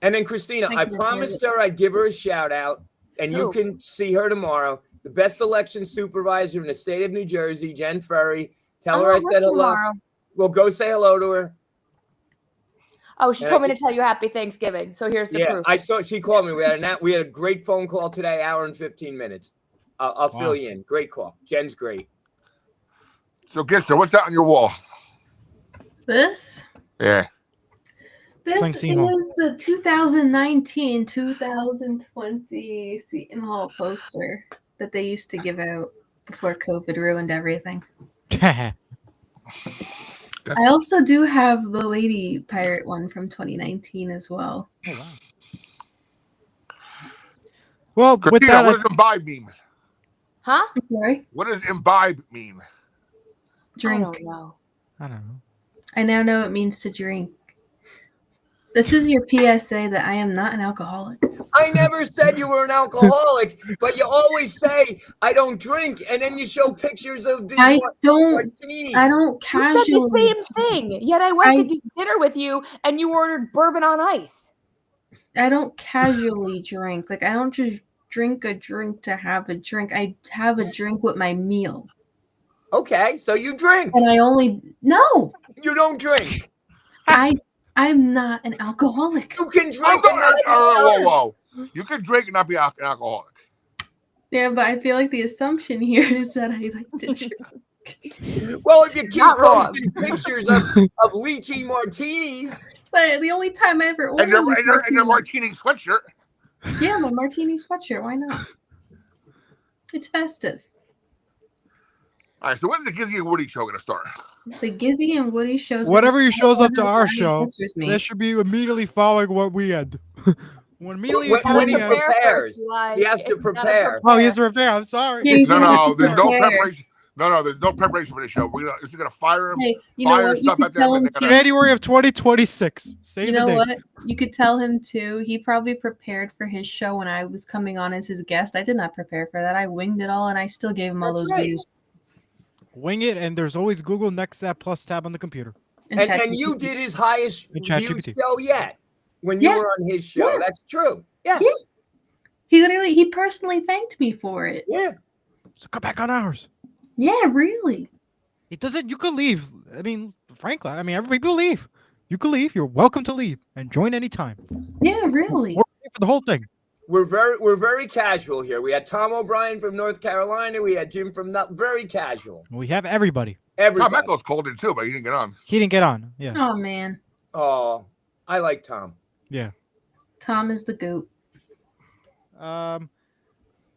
And then Christina, Thank I you. promised her I'd give her a shout out, and you Who? can see her tomorrow. The best election supervisor in the state of New Jersey, Jen Ferry. Tell her I said hello. Tomorrow. Well, go say hello to her. Oh, she And told I me to tell you happy Thanksgiving. So here's the Yeah, proof. I saw. She called me. We had a great phone call today, hour and 15 minutes. I'll Wow. fill you in. Great call. Jen's great. So, Gitzer, what's that on your wall? This. Yeah. This Like Seton Hall. is the 2019-2020 Seton Hall poster that they used to give out before COVID ruined everything. I also do have the Lady Pirate one from 2019 as well. Oh, wow. Well, with Christina, that, what does imbibe mean? Huh? Sorry, What does imbibe mean? I drink. don't know. I don't know. I now know it means to drink. This is your PSA that I am not an alcoholic. I never said you were an alcoholic, but you always say I don't drink, and then you show pictures of the I don't martinis. You said casually. the same thing. Yet I went to get dinner with you and you ordered bourbon on ice. I don't casually drink. Like I don't just drink a drink to have a drink. I have a drink with my meal. Okay, so you drink. And I only no. You don't drink. I I'm not an alcoholic. You can drink and not be Whoa. You can drink and not be an alcoholic. Yeah, but I feel like the assumption here is that I like to drink. Well, if you keep Not wrong. posting pictures of lychee martinis. But the only time I ever And ordered your martini sweatshirt. Yeah, my martini sweatshirt. Why not? It's festive. All right, so when's the Gizzy and Woody show going to start? The Gizzy and Woody shows. Whatever he shows up to our show, answers me. that should be immediately following what we end. When When he prepares, he has to prepare. Oh, he has to prepare. I'm sorry. No, there's no preparation. No, there's no preparation for the show. This is gonna fire him. Hey, you know what? You Stuff could at tell them. him And to. they're gonna, January of 2026. Say You the know date. what? You could tell him too. He probably prepared for his show when I was coming on as his guest. I did not prepare for that. I winged it all, and I still gave him all those views. Wing it, and there's always Google next to that plus tab on the computer. And you did his highest And viewed ChatGPT. show yet when you Yeah. were on his show. Yeah. That's true. Yes. Yeah. He personally thanked me for it. Yeah. So come back on ours. Yeah, really. It doesn't. You could leave. I mean, frankly, everybody will leave. You could leave. You're welcome to leave and join anytime. Yeah, really. We're here for the whole thing. We're very casual here. We had Tom O'Brien from North Carolina. We had Jim from very casual. We have everybody. Everybody. Tom Echols called in too, but he didn't get on. He didn't get on. Yeah. Oh man, Oh, I like Tom. Yeah. Tom is the goat.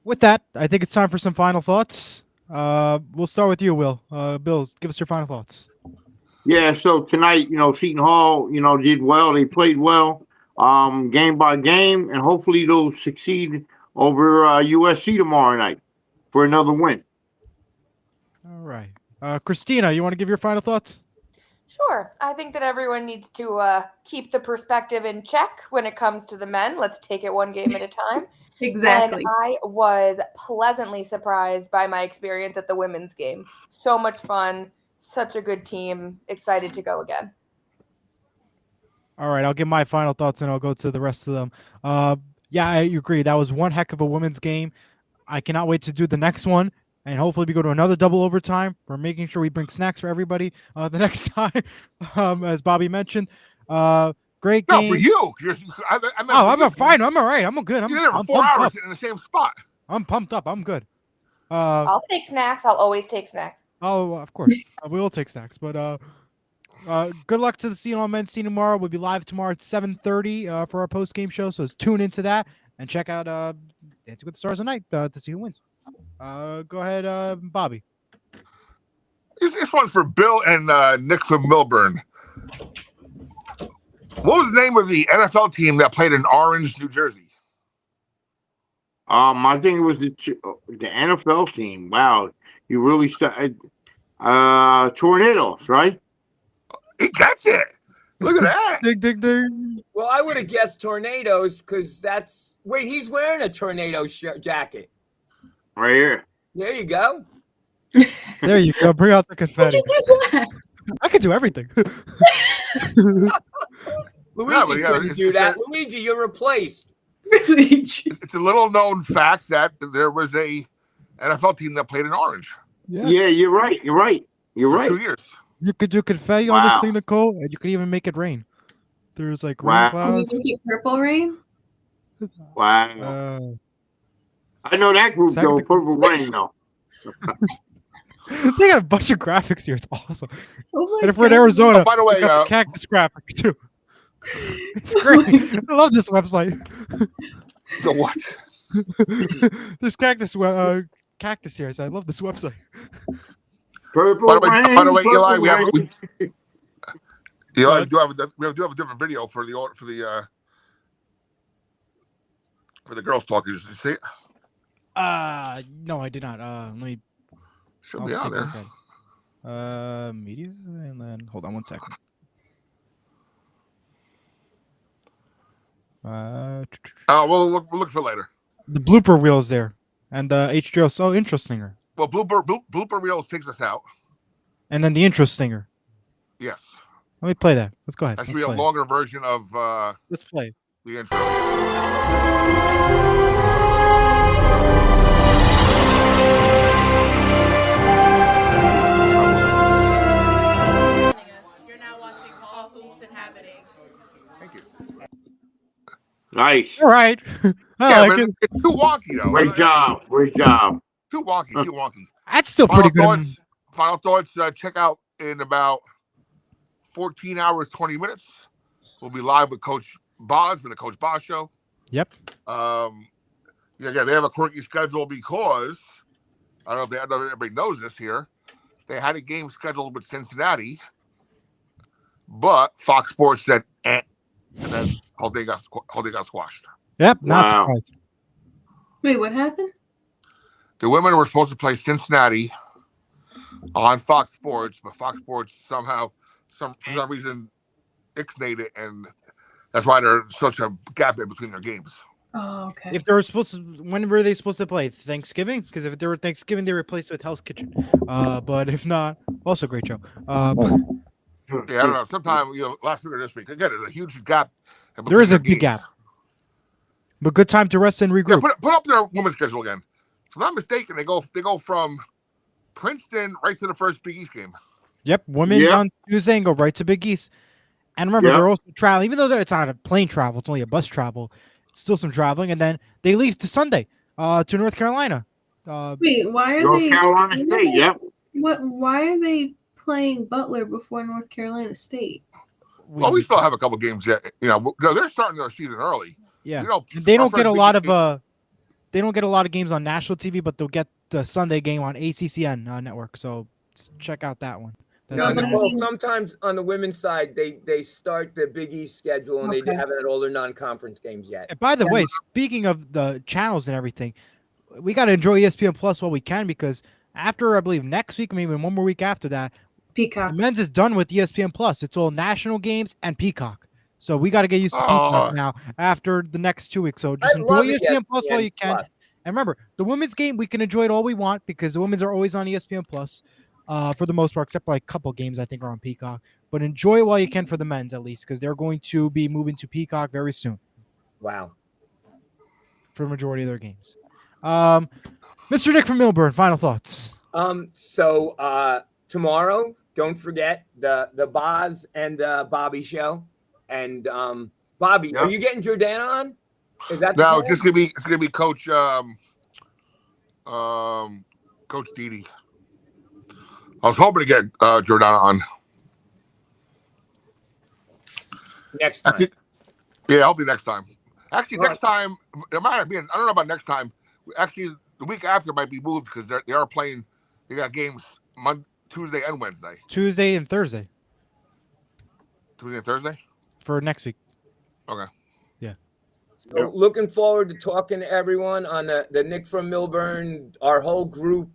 With that, I think it's time for some final thoughts. We'll start with you, Will. Bill, give us your final thoughts. Yeah, so tonight, Seton Hall, did well. They played well, game by game, and hopefully they'll succeed over USC tomorrow night for another win. All right. Christina, you want to give your final thoughts? Sure. I think that everyone needs to keep the perspective in check when it comes to the men. Let's take it one game at a time. Exactly. And I was pleasantly surprised by my experience at the women's game. So much fun. Such a good team. Excited to go again. All right, I'll give my final thoughts and I'll go to the rest of them. Yeah, I agree. That was one heck of a women's game. I cannot wait to do the next one. And hopefully we go to another double overtime. We're making sure we bring snacks for everybody the next time, as Bobby mentioned. Great game. No, for you. I'm fine. I'm all right. I'm good. You're there for 4 hours sitting in the same spot. I'm pumped up. I'm good. I'll take snacks. I'll always take snacks. Oh, of course. We will take snacks. But good luck to the Seton Hall men's team tomorrow. We'll be live tomorrow at 7:30 for our post-game show. So tune into that and check out Dancing with the Stars tonight to see who wins. Go ahead, Bobby. This one's for Bill and Nick from Milburn. What was the name of the NFL team that played in Orange, New Jersey? I think it was the NFL team. Wow, you really Tornadoes, right? That's it. Look at that. Dig, dig, dig. Well, I would have guessed Tornadoes because that's he's wearing a tornado jacket. Right here. There you go. There you go. Bring out the confetti. I can do everything. Luigi couldn't do that. Luigi, you're replaced. It's a little known fact that there was a NFL team that played in Orange. Yeah, you're right. You're right. You're right. 2 years. You could do confetti on this thing, Nicole, and you could even make it rain. There's like rain clouds. Can you make it purple rain? Wow. I know that group though. Purple Rain though. They got a bunch of graphics here. It's awesome. Oh And if we're in Arizona, by the way, we got the cactus graphic too. It's great. I love this website. The what? This cactus here. So I love this website. Purple By the way, Eli, we rain. do have a different video for the girls talk. Did you see it? No, I did not. Let me. Should be on there. Media, and then hold on 1 second. We'll look for later. The blooper reels there, and the HGO so intro stinger. Well, blooper reels takes us out. And then the intro stinger. Yes. Let me play that. Let's go ahead. That should be a longer version of Let's play the intro. You're now watching All Hoops and Happenings. Nice. All right. Yeah, I but can, it's too wonky though. Great job. Great job. Too wonky. Too wonky. that's still Final pretty good. thoughts. Final thoughts. Check out in about 14 hours, 20 minutes. We'll be live with Coach Boz for the Coach Boz Show. Yep. Yeah, they have a quirky schedule because I don't know if everybody knows this here. They had a game scheduled with Cincinnati, but Fox Sports said, and then whole thing got squashed. Yep. Not Wow. surprised. Wait, what happened? The women were supposed to play Cincinnati on Fox Sports, but Fox Sports somehow, for some reason, ixnayed it, and that's why there's such a gap in between their games. Oh, okay. If they were supposed to, when were they supposed to play? Thanksgiving? Because if they were Thanksgiving, they replaced with Hell's Kitchen. But if not, also great show. Yeah, I don't know. Sometime, last week or this week. Again, there's a huge gap. There is a big gap. But good time to rest and regroup. Yeah, put up their women's schedule again. If I'm not mistaken, they go from Princeton right to the first Big East game. Yep, women's on Tuesday and go right to Big East. And remember, they're also traveling, even though it's not a plane travel, it's only a bus travel. It's still some traveling, and then they leave to Sunday to North Carolina. Wait, why are North they? Carolina State. Yep. Why are they playing Butler before North Carolina State? Well, we still have a couple games yet. They're starting their season early. Yeah, they don't get a lot of they don't get a lot of games on national TV, but they'll get the Sunday game on ACCN network. So check out that one. No, Nicole, sometimes on the women's side, they start the Big East schedule and they haven't had all their non-conference games yet. And by the way, speaking of the channels and everything, we got to enjoy ESPN Plus while we can, because after, I believe, next week, maybe one more week after that, Peacock. The men's is done with ESPN Plus. It's all national games and Peacock. So we got to get used to Peacock now after the next 2 weeks. So just enjoy ESPN Plus while you can. And remember, the women's game, we can enjoy it all we want because the women's are always on ESPN Plus for the most part, except for like a couple games I think are on Peacock. But enjoy it while you can for the men's at least, because they're going to be moving to Peacock very soon. Wow. For the majority of their games. Mr. Nick from Milburn, final thoughts. So tomorrow, don't forget the Boz and Bobby show. And Bobby, are you getting Jordana on? Is that no? It's gonna be Coach Coach Didi. I was hoping to get Jordana on next time. Yeah, hopefully next time. Actually, next time it might have been. I don't know about next time. Actually, the week after might be moved because they are playing. They got games Tuesday and Wednesday. Tuesday and Thursday. Tuesday and Thursday? For next week. Okay. Yeah. So looking forward to talking to everyone on the Nick from Milburn, our whole group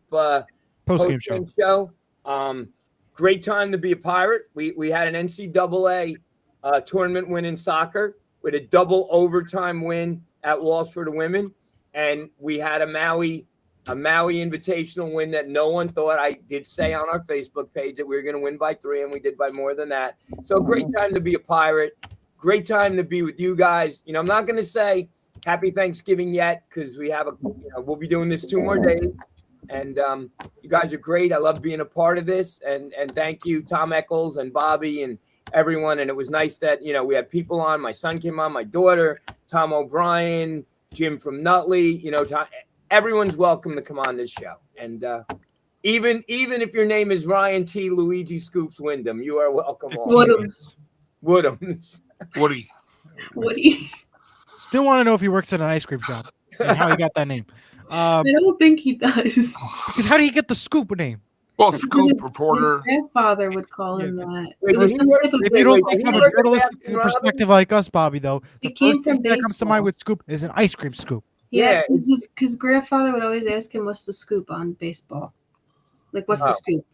post-game show. Great time to be a Pirate. We had an NCAA tournament win in soccer with a double overtime win at Walsh for the women. And we had a Maui invitational win that no one thought. I did say on our Facebook page that we were going to win by 3, and we did by more than that. So great time to be a Pirate. Great time to be with you guys. I'm not going to say happy Thanksgiving yet because we have we'll be doing this 2 more days. And you guys are great. I love being a part of this. And thank you, Tom Eccles and Bobby and everyone. And it was nice that, we had people on. My son came on, my daughter, Tom O'Brien, Jim from Nutley, everyone's welcome to come on this show. And even if your name is Ryan T. Luigi Scoops Wyndham, you are welcome. Woodhams. Woody. Still want to know if he works at an ice cream shop and how he got that name. I don't think he does. Because how do you get the Scoop name? Well, Scoop reporter. His grandfather would call him that. If you don't think from a journalistic perspective like us, Bobby, though, the first thing that comes to mind with Scoop is an ice cream scoop. Yeah, because grandfather would always ask him, "What's the scoop on baseball? Like, what's the scoop?"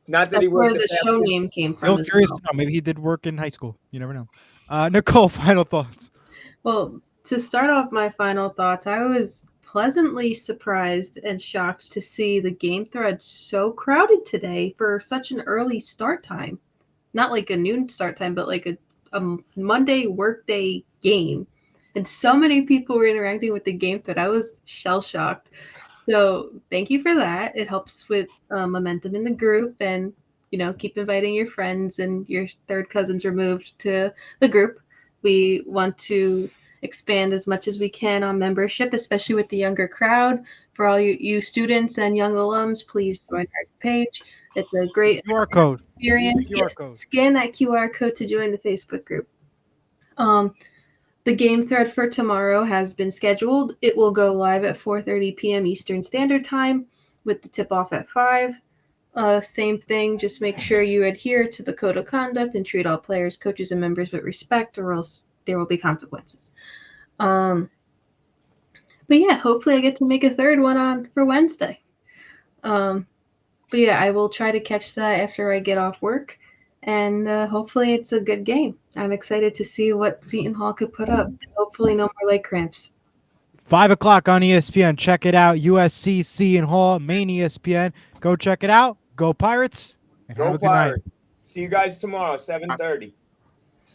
Not that That's he where the show name came from. I'm curious to know. Maybe he did work in high school. You never know. Nicole, final thoughts. Well, to start off my final thoughts, I was pleasantly surprised and shocked to see the game thread so crowded today for such an early start time. Not like a noon start time, but like a Monday workday game. And so many people were interacting with the game thread. I was shell-shocked. So thank you for that. It helps with momentum in the group and, keep inviting your friends and your third cousins removed to the group. We want to expand as much as we can on membership, especially with the younger crowd. For all you students and young alums, please join our page. It's a great QR code. experience. QR Yes, code. scan that QR code to join the Facebook group. The game thread for tomorrow has been scheduled. It will go live at 4:30 p.m. Eastern Standard Time with the tip-off at 5. Same thing, just make sure you adhere to the code of conduct and treat all players, coaches, and members with respect, or else there will be consequences. But yeah, hopefully I get to make a third one on for Wednesday. But yeah, I will try to catch that after I get off work, and hopefully it's a good game. I'm excited to see what Seton Hall could put up. Hopefully no more leg cramps. 5 o'clock on ESPN. Check it out. USC Seton Hall, main ESPN. Go check it out. Go Pirates. And have Go a good night. Pirates. See you guys tomorrow, 7:30.